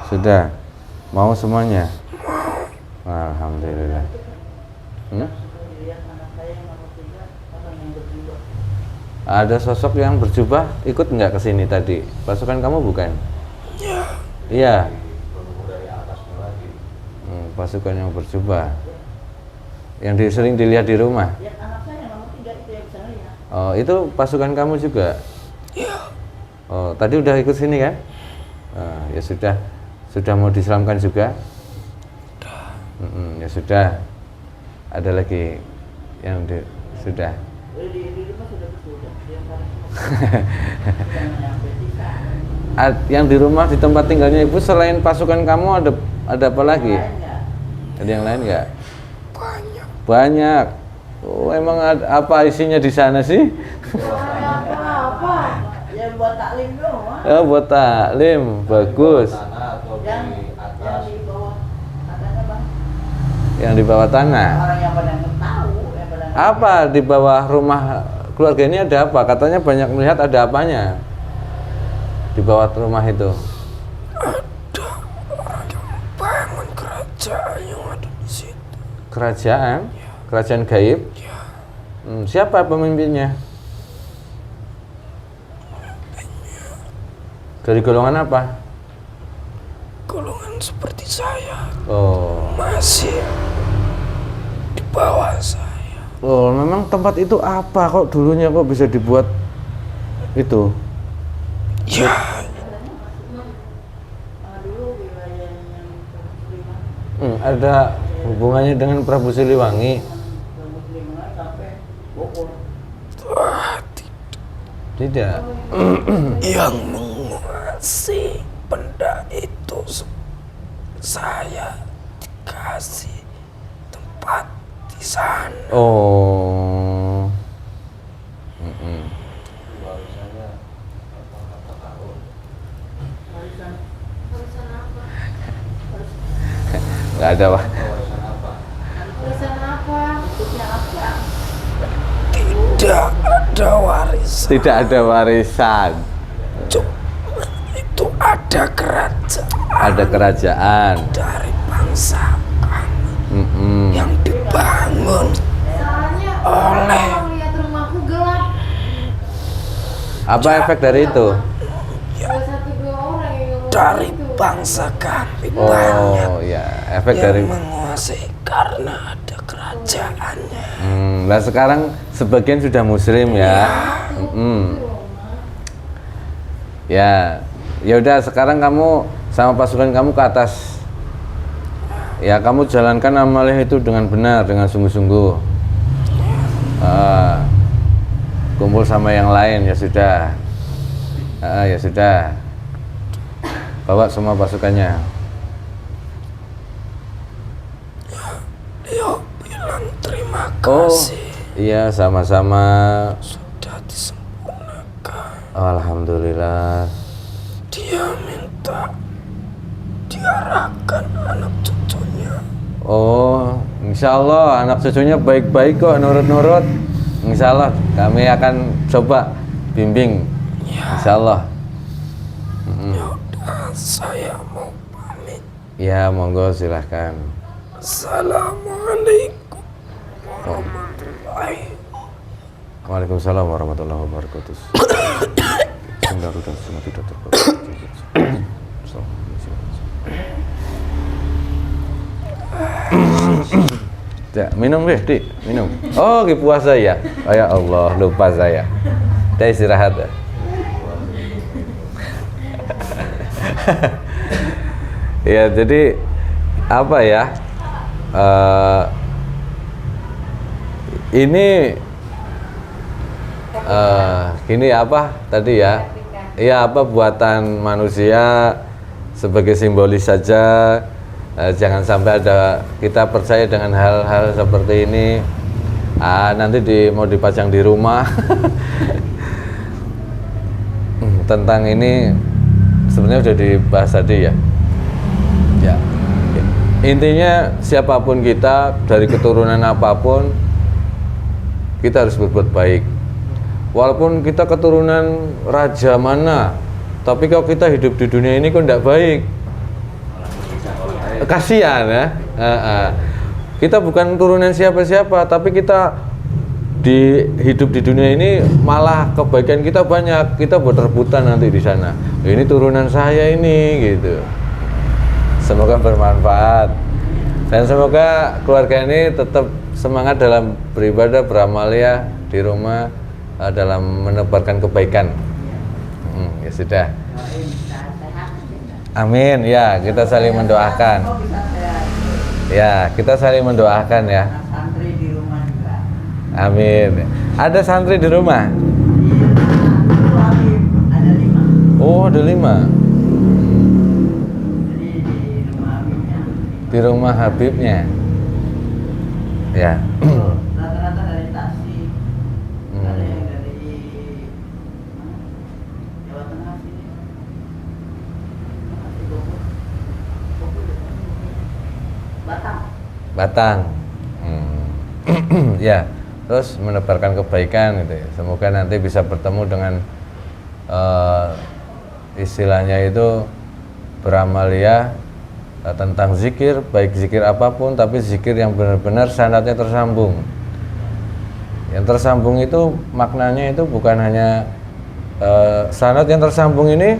Sudah. Mau semuanya? Alhamdulillah. Ada sosok yang berjubah ikut nggak ke sini tadi? Pasukan kamu bukan? Iya. Pasukan yang berjubah. Yang sering dilihat di rumah. Oh, itu pasukan kamu juga? Oh, tadi udah ikut sini kan? Ya sudah mau diselamkan juga? Ya sudah. Ada lagi yang sudah. Yang di rumah di tempat tinggalnya ibu selain pasukan kamu ada apa lagi? Ada yang lain nggak? Banyak. Oh, emang apa isinya di sana sih? Apa? Ya buat taklim doang. Oh, buat taklim, bagus. Yang di bawah tanahnya bang. Yang di bawah tanah. Orang yang pada nggak tahu, yang pada nggak Apa di bawah rumah keluarga ini ada apa? Katanya banyak melihat ada apanya di bawah rumah itu. Ada orang yang bangun kerajaan yang ada di situ. Kerajaan? Kerajaan gaib? Siapa pemimpinnya? Dari golongan apa? Golongan seperti saya. Oh. Masih di bawah saya. Oh, memang tempat itu apa kok dulunya kok bisa dibuat itu? Ya, Ada hubungannya dengan Prabu Siliwangi? Tidak. yang menguasai benda itu saya dikasih tempat di sana. Oh. Nggak ada, Pak. Tulisan apa? Tidak ada warisan. Tidak ada warisan. Cuma itu ada kerajaan. Ada kerajaan. Dari bangsa kami yang dibangun Soalnya oleh kalau lihat rumahku gelap. Apa efek dari itu? Dua satu dua orang yang ngomong dari gitu. bangsa kami banyak Oh, ya, efek yang dari. menguasai karena ada kerajaannya. Nah, sekarang sebagian sudah muslim ya. Ya, ya udah sekarang kamu sama pasukan kamu ke atas. Ya, kamu jalankan amalnya itu dengan benar, dengan sungguh-sungguh. Kumpul sama yang lain ya sudah. Ya sudah. Bawa semua pasukannya. Dia bilang terima Oh, kasih iya sama-sama. sudah disempurnakan. Alhamdulillah. Dia minta diarahkan anak cucunya. Oh, insya Allah anak cucunya baik-baik kok, nurut-nurut. Insya Allah kami akan coba bimbing. Insya Allah. Ya udah, saya mau pamit. Ya, monggo silahkan. Assalamualaikum warahmatullahi. Waalaikumsalam warahmatullahi wabarakatuh. Sudah semua tidak terbatas. Ya, minum deh, Dik, minum. Oh, lagi puasa ya? Oh ya Allah, lupa saya. Udah istirahat ya? Ya, jadi apa ya? Ini Gini apa tadi ya? Iya, apa buatan manusia sebagai simbolis saja. Jangan sampai ada kita percaya dengan hal-hal seperti ini. Nanti mau dipajang di rumah. Tentang ini sebenarnya sudah dibahas tadi ya. Ya. Intinya siapapun kita, dari keturunan apapun, kita harus berbuat baik. Walaupun kita keturunan raja mana, tapi kalau kita hidup di dunia ini kok tidak baik, kasihan ya. Kita bukan turunan siapa-siapa, tapi kita hidup di dunia ini malah kebaikan kita banyak. Kita buat rebutan nanti di sana. Ini turunan saya ini, gitu. Semoga bermanfaat dan semoga keluarga ini tetap semangat dalam beribadah, beramalia di rumah, dalam menebarkan kebaikan. Ya sudah. Amin. Ya, kita saling mendoakan. Ya, kita saling mendoakan ya. Santri di rumah juga. Amin. Ada santri di rumah? Ada 5. Oh, ada 5. Jadi di rumah Habibnya. Di rumah Habibnya. Ya. Rata-rata dari Tasik. Ada yang dari mana? Jawa Tengah sini. Masih Bogor. Batang. Batang. Ya. Terus menebarkan kebaikan gitu ya. Semoga nanti bisa bertemu dengan istilahnya itu beramalia tentang zikir, baik zikir apapun, tapi zikir yang benar-benar sanadnya tersambung. Yang tersambung itu maknanya itu bukan hanya sanad yang tersambung ini,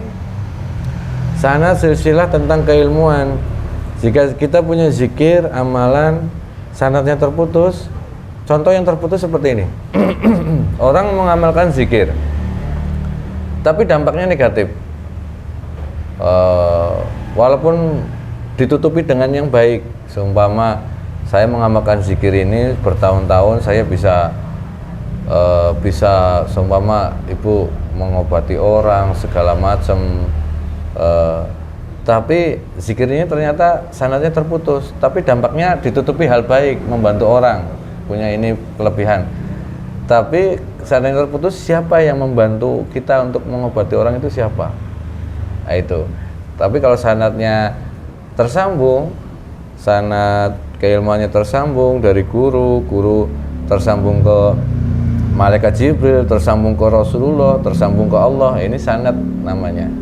sanad silsilah tentang keilmuan. Jika kita punya zikir, amalan, sanadnya terputus, contoh yang terputus seperti ini. Orang mengamalkan zikir, tapi dampaknya negatif. Walaupun ditutupi dengan yang baik, seumpama saya mengamalkan zikir ini bertahun-tahun, saya bisa seumpama ibu mengobati orang segala macam, tapi zikir ini ternyata sanadnya terputus, tapi dampaknya ditutupi hal baik, membantu orang, punya ini kelebihan. Tapi sanadnya terputus, siapa yang membantu kita untuk mengobati orang itu siapa? Nah, itu. Tapi kalau sanadnya tersambung, sanad keilmuannya tersambung dari guru tersambung ke malaikat Jibril, tersambung ke Rasulullah, tersambung ke Allah, ini sanad namanya,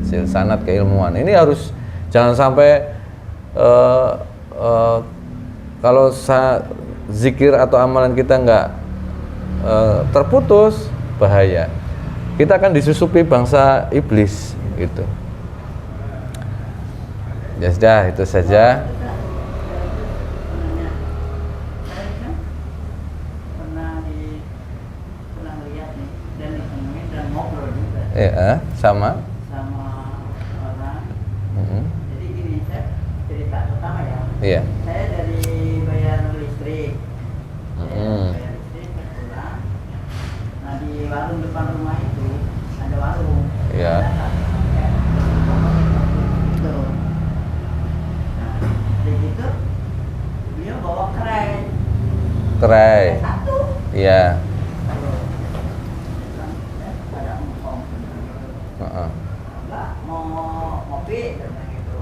sanad keilmuan. Ini harus, jangan sampai kalau zikir atau amalan kita nggak terputus, bahaya. Kita akan disusupi bangsa iblis gitu. Ya sudah, itu saja. Pernah lihat nih dan ditemuin dan ngobrol juga. Sama Sama orang. Jadi gini, saya cerita pertama ya. Iya. Saya dari bayar listrik. Bayar listrik pulang. Nah, di warung depan rumah itu ada warung. Iya. Gitu. Nah, dari situ dia bawa kerai satu. Iya. Ada empong. Enggak, mau ngopi dan gitu.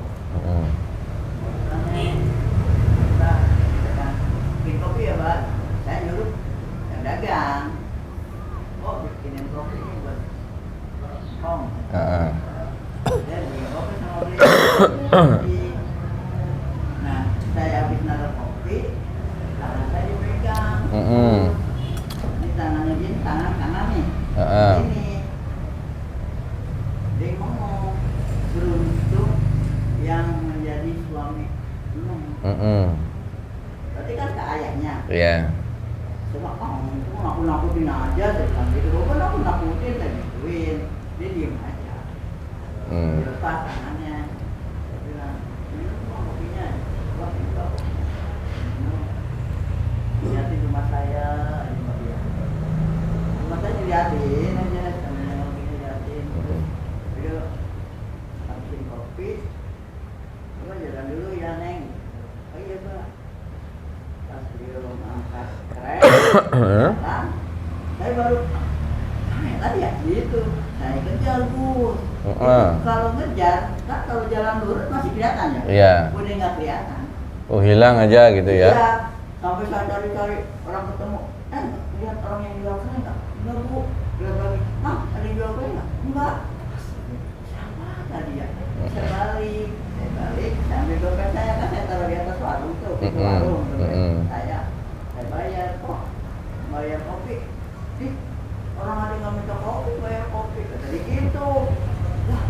Bikin kopi ya, Pak. Saya nyuruh yang dagang. Oh, bikinin kopi ini buat empong. Dia bikin kopi sama beli. Nah, saya habis naruh kopi, tangan saya dipegang. Ini tangannya gini, tangan kanan nih. Ini. Dia ngomong, beruntung yang menjadi suami belum. Berarti kan ke ayahnya. Iya. Cuma kamu nakut-nakutin aja, saya bilang gitu. Bukan aku nakutin, saya gituin. Dia diem aja. Dia lepas tangannya. Saya bilang, ini semua kopinya. Wah, ini kok. Lihatin rumah saya, rumah dia. Rumah saya dilihatin. Datang, saya baru tadi ya gitu. Saya kejar Gus. Kalau ngejar, kan kalau jalan lurus masih kelihatan ya? Iya. Udah nggak kelihatan. Oh, hilang aja gitu ya. Iya. Sampai saya cari-cari orang ketemu. Lihat orang yang jual saya nggak? Enggak Bu. Lihat lagi. Mah, ada yang jual saya nggak? Enggak. Siapa tadi ya? Saya balik. Saya ambil dompet saya kan saya taruh di atas warung tuh. Di warung. Saya bayar kok. Bayar kopi. Orang ada yang minta kopi, bayar kopi. Tadi gitu. Lah,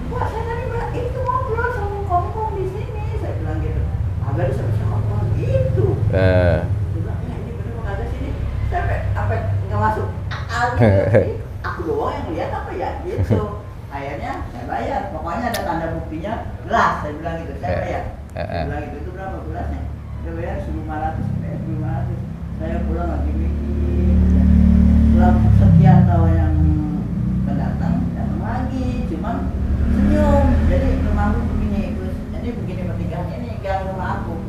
Pak, saya tadi bilang itu ngobrol sama ngomong di sini. Saya bilang gitu. Agak bisa ngomong gitu. Dia bilang, ya ini bener nggak ada sini. Sampai nggak masuk akal gitu. Aku doang yang lihat apa ya gitu. Akhirnya saya bayar. Pokoknya ada tanda buktinya. Gelas, saya bilang gitu. Saya bayar. Saya bilang gitu. Itu berapa gelasnya? Dia bayar 1.500. Saya pulang lagi mikir. Setelah sekian tahun yang datang lagi, cuman senyum. Jadi rumahku begini, Gus. Jadi begini pertigaan ini gang rumah aku.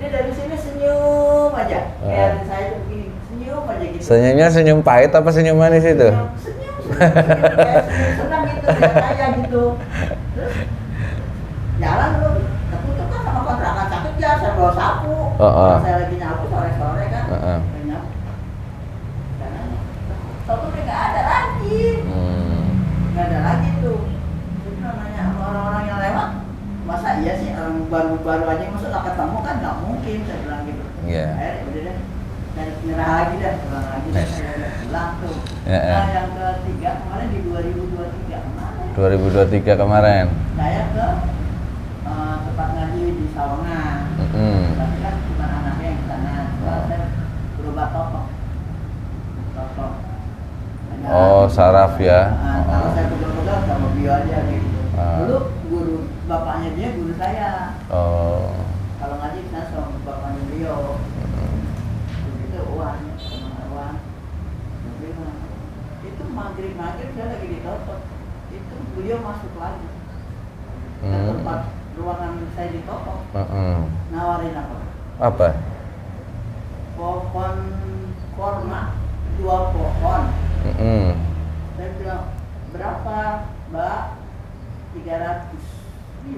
Dia dari sini senyum aja. Kayak saya itu begini, senyum aja gitu. Senyumnya senyum pahit apa senyum manis itu? Senyum. Kayak senang gitu, kayak gitu. Terus jalan dulu, ketutup kan sama kontrakan sakit ya, saya bawa sapu. Saya lagi nyapu sore-sore kan. Tapi udah nggak ada lagi, nggak ada lagi tuh. Itu namanya orang-orang yang lewat, masa iya sih orang baru-baru aja masa nggak ketemu kan nggak mungkin, saya bilang gitu. Akhirnya udah deh, saya nyerah lagi dah, pulang lagi dah, saya udah pulang tuh. Nah yang ketiga kemarin di 2023 kemarin. 2023 kemarin. Saya ke tempat ngaji di Sawangan, tapi kan cuma anaknya yang di sana. Saya berubah tokoh. Oh, saraf ya. Kalau saya pegang-pegang sama beliau aja gitu. Dulu guru bapaknya dia guru saya. Kalau ngaji saya sama bapaknya beliau. Begitu uangnya sama uang. Itu maghrib saya lagi ditutup. Itu beliau masuk lagi. Ke tempat ruangan saya ditutup. Nawarin apa? Apa? Pohon korma 2 pohon. Saya bilang berapa Mbak? 300.000.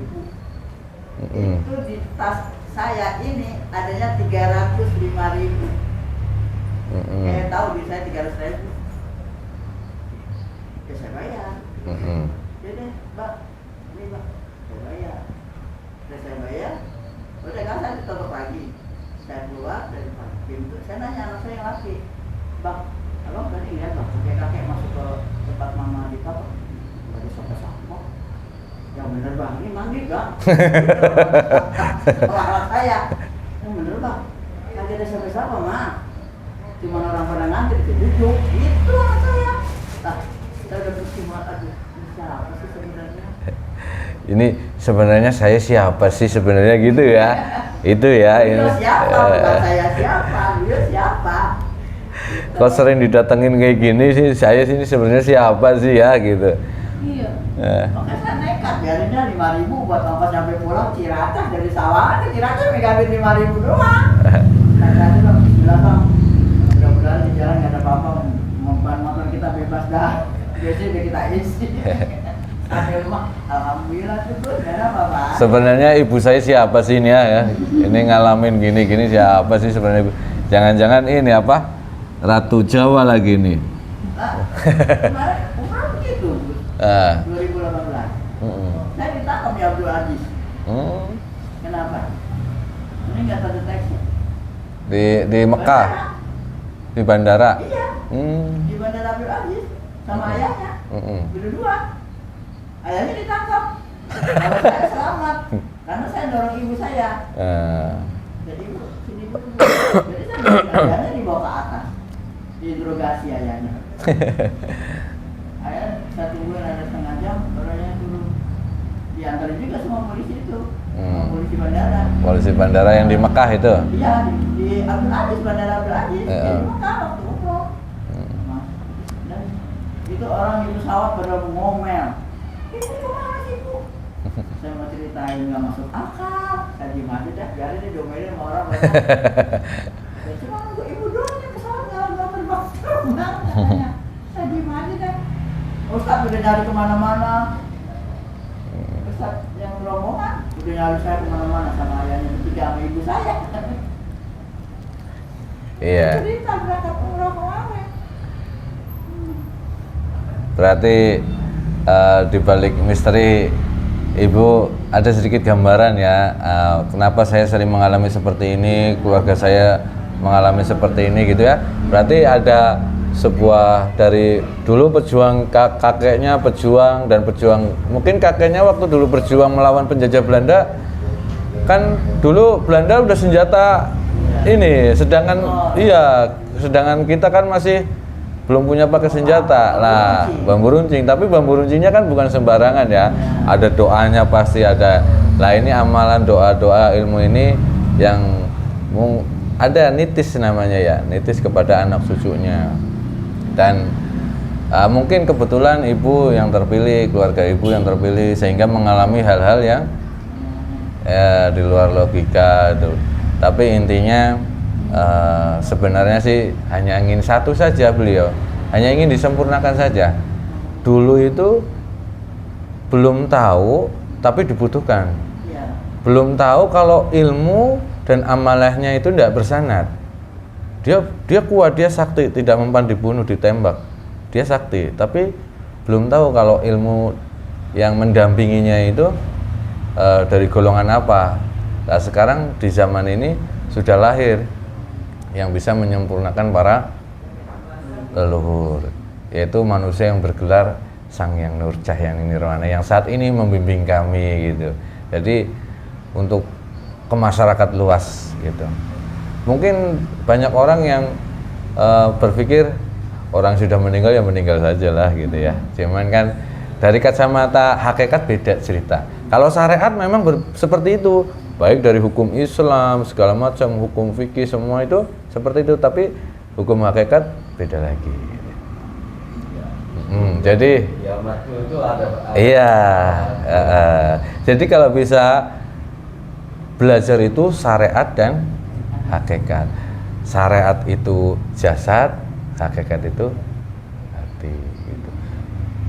Itu di tas saya ini adanya 305.000. Saya tahu di saya 300.000. Ya saya bayar. Jadi Mbak, ini Mbak, saya bayar. Saya bayar. Udah kan saya ditutup lagi. Saya keluar dari pintu. Saya nanya anak saya yang laki, Bang, abang tadi lihat Bang, kakek masuk ke tempat mama di top, ada sopo-sopo. Yang bener Bang, ini manggil Bang. Anak saya, yang bener Bang, kagak ada siapa-siapa mah. Cuma orang pada ngantri duduk, itu anak saya. Nah, saya udah bersimat, aduh, ini siapa sih sebenarnya? Ini sebenarnya saya siapa sih sebenarnya gitu ya? Itu ya. Itu siapa? Bukan saya siapa, dia siapa? Kok sering didatengin kayak gini sih, saya sini sebenarnya siapa sih ya gitu. Iya. Makanya saya nekat, biarinnya 5.000 buat ongkos sampai pulang Ciracas dari Sawangan ke Ciracas megangin 5.000 doang. Saya bilang, bismillah Bang, mudah-mudahan di jalan nggak ada apa-apa, ban motor kita bebas dah, biasanya udah kita isi. Sampai rumah, alhamdulillah tuh nggak ada apa-apa. Sebenarnya ibu saya siapa sih ini ya? Ini ngalamin gini-gini siapa sih sebenarnya? Jangan-jangan ini apa? Ratu Jawa lagi nih. Kemarin umrah begitu, 2018. Saya ditangkap ya Abdul Aziz. Kenapa? Ini nggak terdeteksi. Di Mekah, di bandara. Iya. Di bandara Abdul Aziz sama ayahnya. Berdua. Ayahnya ditangkap. Kalau saya selamat, karena saya dorong ibu saya. Jadi ibu sini dulu. Jadi ayahnya dibawa ke atas. Diinterogasi ayahnya. Ayah saya tungguin ada setengah jam, baru ayahnya turun. Diantarin juga semua polisi itu, semua polisi bandara. Polisi bandara yang di Mekah itu? Iya, di Abdul Aziz, bandara Abdul Aziz. Di Mekah waktu umroh. Dan itu orang di pesawat pada ngomel. Ibu kemana sih Bu? Saya mau ceritain nggak masuk akal. Saya diem aja dah, biarin dia diomelin sama orang banyak. Saya cuma nunggu ibu doang. Saya diem aja deh. Ustaz udah nyari kemana-mana. Ustaz yang rombongan udah nyari saya kemana-mana sama ayahnya bertiga sama ibu saya. Iya. Cerita berangkat umroh kemarin. Berarti di balik misteri Ibu ada sedikit gambaran ya, kenapa saya sering mengalami seperti ini, keluarga saya mengalami seperti ini gitu ya. Berarti ada sebuah dari dulu pejuang, kakeknya pejuang dan pejuang, mungkin kakeknya waktu dulu berjuang melawan penjajah Belanda, kan dulu Belanda udah senjata ini, sedangkan sedangkan kita kan masih belum punya pakai senjata. Lah, bambu runcing, tapi bambu runcingnya kan bukan sembarangan ya. Ada doanya pasti ada. Lah ini amalan doa-doa ilmu ini yang ada nitis namanya ya, nitis kepada anak cucunya. Dan mungkin kebetulan ibu yang terpilih, keluarga ibu yang terpilih sehingga mengalami hal-hal yang di luar logika itu. Tapi intinya sebenarnya sih hanya ingin satu saja beliau, hanya ingin disempurnakan saja. Dulu itu belum tahu tapi dibutuhkan, belum tahu kalau ilmu dan amalahnya itu tidak bersanad. Dia kuat, dia sakti, tidak mempan dibunuh, ditembak, dia sakti, tapi belum tahu kalau ilmu yang mendampinginya itu dari golongan apa. Nah sekarang di zaman ini sudah lahir yang bisa menyempurnakan para leluhur, yaitu manusia yang bergelar Sang Hyang Nur Cahyani Nirwana yang saat ini membimbing kami gitu. Jadi untuk ke masyarakat luas gitu. Mungkin banyak orang yang berpikir orang sudah meninggal ya meninggal saja lah gitu ya. Cuman kan dari kacamata hakikat beda cerita. Kalau syariat memang seperti itu, baik dari hukum Islam segala macam, hukum fikih semua itu seperti itu, tapi hukum hakikat beda lagi. Jadi itu ada. Iya. Jadi kalau bisa belajar itu syariat dan hakikat. Syariat itu jasad, hakikat itu hati. Gitu.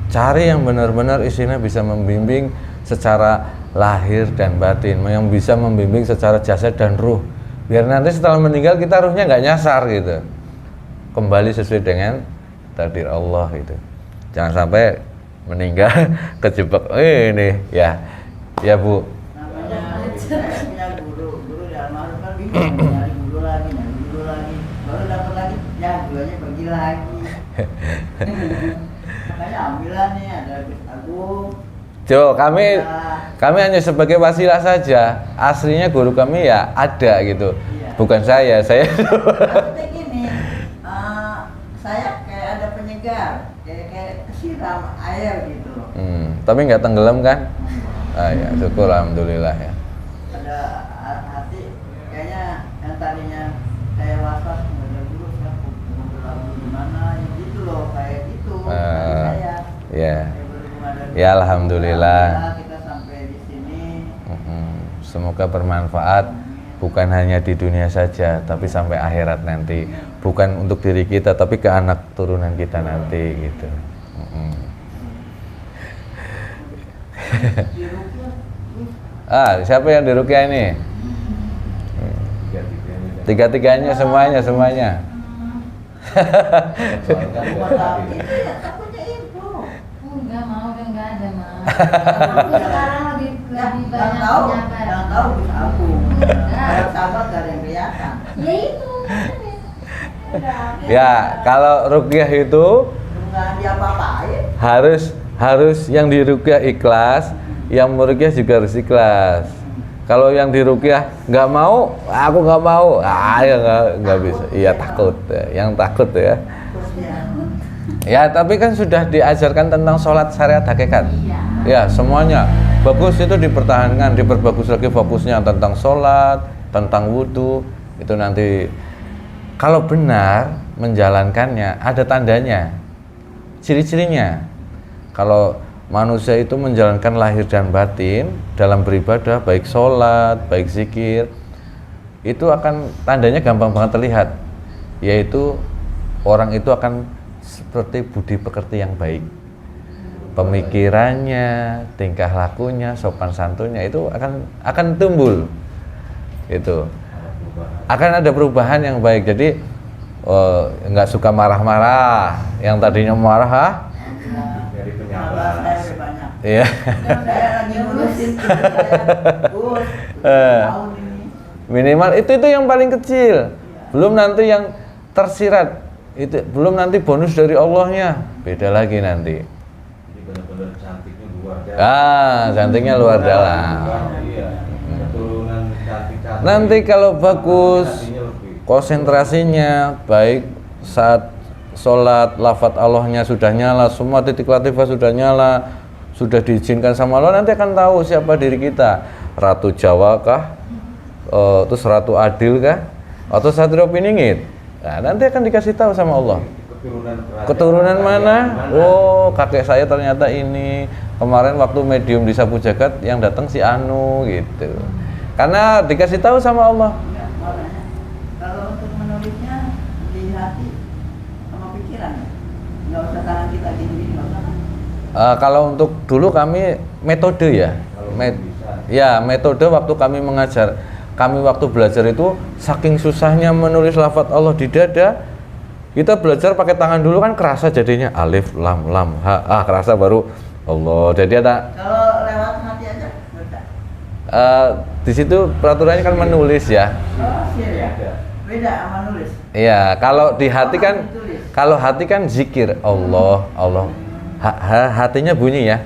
Cari yang benar-benar isinya bisa membimbing secara lahir dan batin, yang bisa membimbing secara jasad dan ruh. Biar nanti setelah meninggal kita ruhnya nggak nyasar gitu, kembali sesuai dengan takdir Allah gitu. Jangan sampai meninggal kejebak ini ya Bu. Namanya saya punya guru di almarhum kan bingung nyari guru lagi, baru dapat lagi, ya gurunya pergi lagi. Makanya ambilan nih ada Agung. Jo, kami hanya sebagai wasilah saja. Aslinya guru kami ya ada gitu. Iya. Bukan saya. Maksudnya gini, saya kayak ada penyegar, kayak kesiram air gitu. Tapi nggak tenggelam kan? Ya, syukur alhamdulillah ya. Ada hati kayaknya yang tadinya kayak was-was nggak ada guru, saya mau lagu di mana gitu loh, kayak gitu. Saya. Ya. Ya alhamdulillah. Kita sampai di sini. Semoga bermanfaat, bukan hanya di dunia saja, tapi sampai akhirat nanti. Bukan untuk diri kita, tapi ke anak turunan kita nanti gitu. Siapa yang diruqyah ini? Tiga-tiganya semuanya. Enggak mau, udah enggak ada mah. Aku sekarang lebih banyak menyapa. Yang tahu bisa aku. Kalau sahabat gak ada yang kelihatan. Ya itu. Ya kalau ruqyah itu Nggak diapa-apain. harus yang diruqyah ikhlas, yang meruqyah juga harus ikhlas. Kalau yang diruqyah nggak mau, aku nggak mau, ya nggak bisa. Iya takut, yang takut ya. Ya tapi kan sudah diajarkan tentang sholat syariat hakikat. Ya semuanya bagus, itu dipertahankan, diperbagus lagi fokusnya tentang sholat, tentang wudhu. Itu nanti kalau benar menjalankannya ada tandanya, ciri-cirinya. Kalau manusia itu menjalankan lahir dan batin dalam beribadah, baik sholat, baik zikir, itu akan tandanya gampang banget terlihat, yaitu orang itu akan seperti budi pekerti yang baik. Pemikirannya, tingkah lakunya, sopan santunnya itu akan tumbuh. Itu akan ada perubahan yang baik. Jadi nggak suka marah-marah. Yang tadinya marah, Dari Nambah penyabar. saya lebih banyak. iya. Saya lagi ngurusin kerja saya. Tahun ini. Minimal itu yang paling kecil. Belum nanti yang tersirat. Itu belum nanti bonus dari Allahnya. Beda lagi nanti. Jadi benar-benar cantiknya luar dalam. Cantiknya luar dalam. Iya. Keturunan cantik-cantik. Nanti kalau bagus, Hatinya lebih. konsentrasinya baik saat sholat, lafadz Allahnya sudah nyala, semua titik latifah sudah nyala, sudah diizinkan sama Allah, nanti akan tahu siapa diri kita. Ratu Jawa kah? Terus Ratu Adil kah? Atau Satrio Piningit? Nah, nanti akan dikasih tahu sama Allah. Keturunan mana? Oh, kakek saya ternyata ini. Kemarin waktu medium di Sapu Jagat yang datang si Anu gitu. Karena dikasih tahu sama Allah. Enggak, mau nanya. Kalau untuk menulisnya di hati sama pikiran, nggak usah tangan kita gini-gini, nggak usah kan? Kalau untuk dulu kami metode ya. Metode waktu kami mengajar. Kami waktu belajar itu saking susahnya menulis lafadz Allah di dada. Kita belajar pakai tangan dulu kan kerasa jadinya alif lam lam ha. Kerasa baru Allah. Jadi ada Kalau lewat hati aja, beda. di situ peraturannya kan menulis ya. Oh, iya ya. Beda sama nulis. Iya, kalau di hati kan, kalau hati kan zikir Allah, Allah. Hatinya bunyi ya.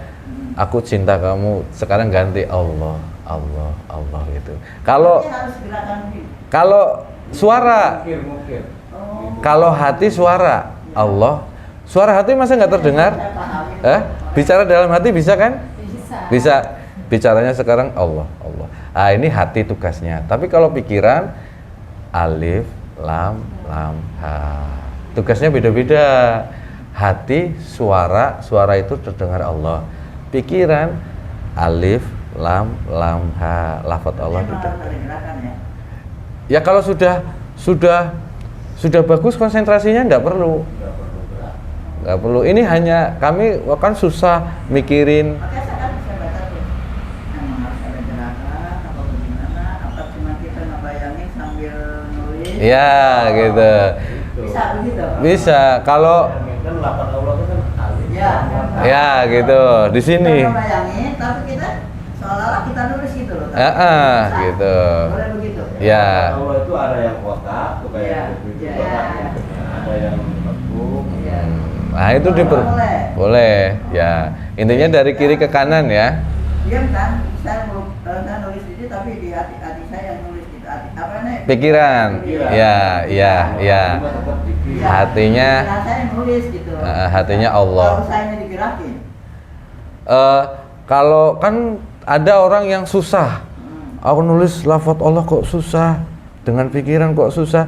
Aku cinta kamu. Sekarang ganti Allah, Allah, Allah gitu. Kalau Berarti harus gerakan begini. kalau suara, Mungkin. Oh, kalau hati suara Allah, suara hati masa nggak terdengar? saya paham. Bicara dalam hati bisa kan? Bisa. Bisa. Bicaranya sekarang Allah, Allah. Ini hati tugasnya. Tapi kalau pikiran alif, lam, ha. Tugasnya beda-beda. Hati, suara itu terdengar Allah. Pikiran alif, lam, ha. Lafadz Allah Memang terdengar. harus ada gerakan ya. Ya kalau sudah bagus konsentrasinya nggak perlu. Nggak perlu. Ini hanya kami kan susah mikirin. Makanya saya kan bisa baca tuh. Memang harus ada gerakan apa bagaimana? Apa cuma kita ngebayangin sambil nulis? Ya gitu. Bisa begitu. Bisa. Kalau Kan lafadz Allah itu kan alif. Ya. ya gitu di sini. Kita ngebayangin, tapi kita seolah-olah kita nulis gitu loh. Tapi bisa. Gitu. Boleh begitu. Ya. Lafadz Allah itu ada yang kotak, tuh kayak Iya. buku itu Iya. kotak. Ada yang lekuk. Iya. Nah itu boleh. Ya. Intinya dari kiri ke kanan ya. Diam kan? Saya nulis ini tapi di hati saya yang nulis gitu. Apa nih? Pikiran. Ya. Cuma tetap dikit. Iya. Hatinya. Pikiran saya yang nulis gitu. Hatinya Allah. Kalau saya digerakin. Kalau kan ada orang yang susah. Aku nulis lafadz Allah kok susah. Dengan pikiran kok susah.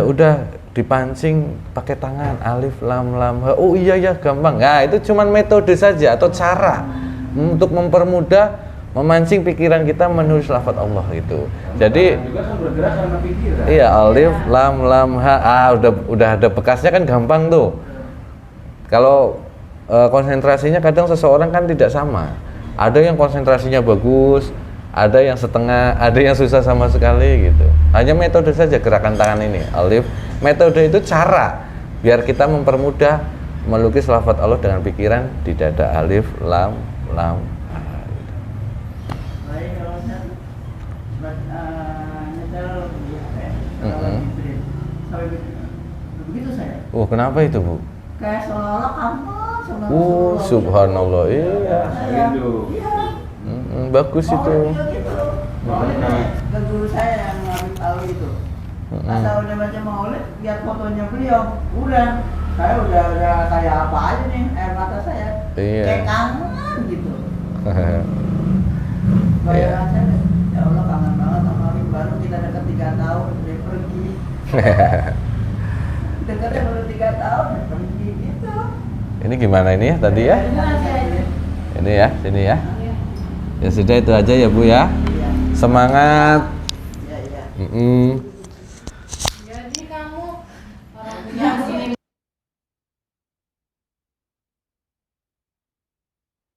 Udah dipancing pakai tangan alif lam ha. Oh iya ya gampang. Nah itu cuman metode saja atau cara untuk mempermudah memancing pikiran kita menulis lafadz Allah itu. Jadi juga kan bergerak karena pikiran. iya alif lam ha. Udah ada bekasnya kan gampang tuh. Kalau konsentrasinya kadang seseorang kan tidak sama. Ada yang konsentrasinya bagus, ada yang setengah, ada yang susah sama sekali gitu. Hanya metode saja gerakan tangan ini alif. Metode itu cara biar kita mempermudah melukis lafadz Allah dengan pikiran di dada alif lam ha, gitu. Baik kalau saya nyetel di HP. Kalau Mm-mm. di print. Sampai begitu saya. Kenapa itu Bu? Kayak seolah-olah kamu sama Subhanallah. Iya. Rindu. Iya. Bagus itu. Gitu. Maulid ke guru saya yang ngambil tahu itu. Pas saya udah baca maulid, lihat fotonya beliau, udah saya kayak apa aja nih air mata saya. Iya. Kayak kangen gitu. Bayangan saya, ya Allah kangen banget sama Amin, baru kita dekat 3 tahun dia pergi. Dekatnya baru 3 tahun dia pergi gitu. Ini gimana ini ya tadi ya? Ini ya, sini ya. Ya sudah itu aja ya Bu ya. Iya, Semangat. iya, iya. Mm-mm. Jadi kamu orang punya sini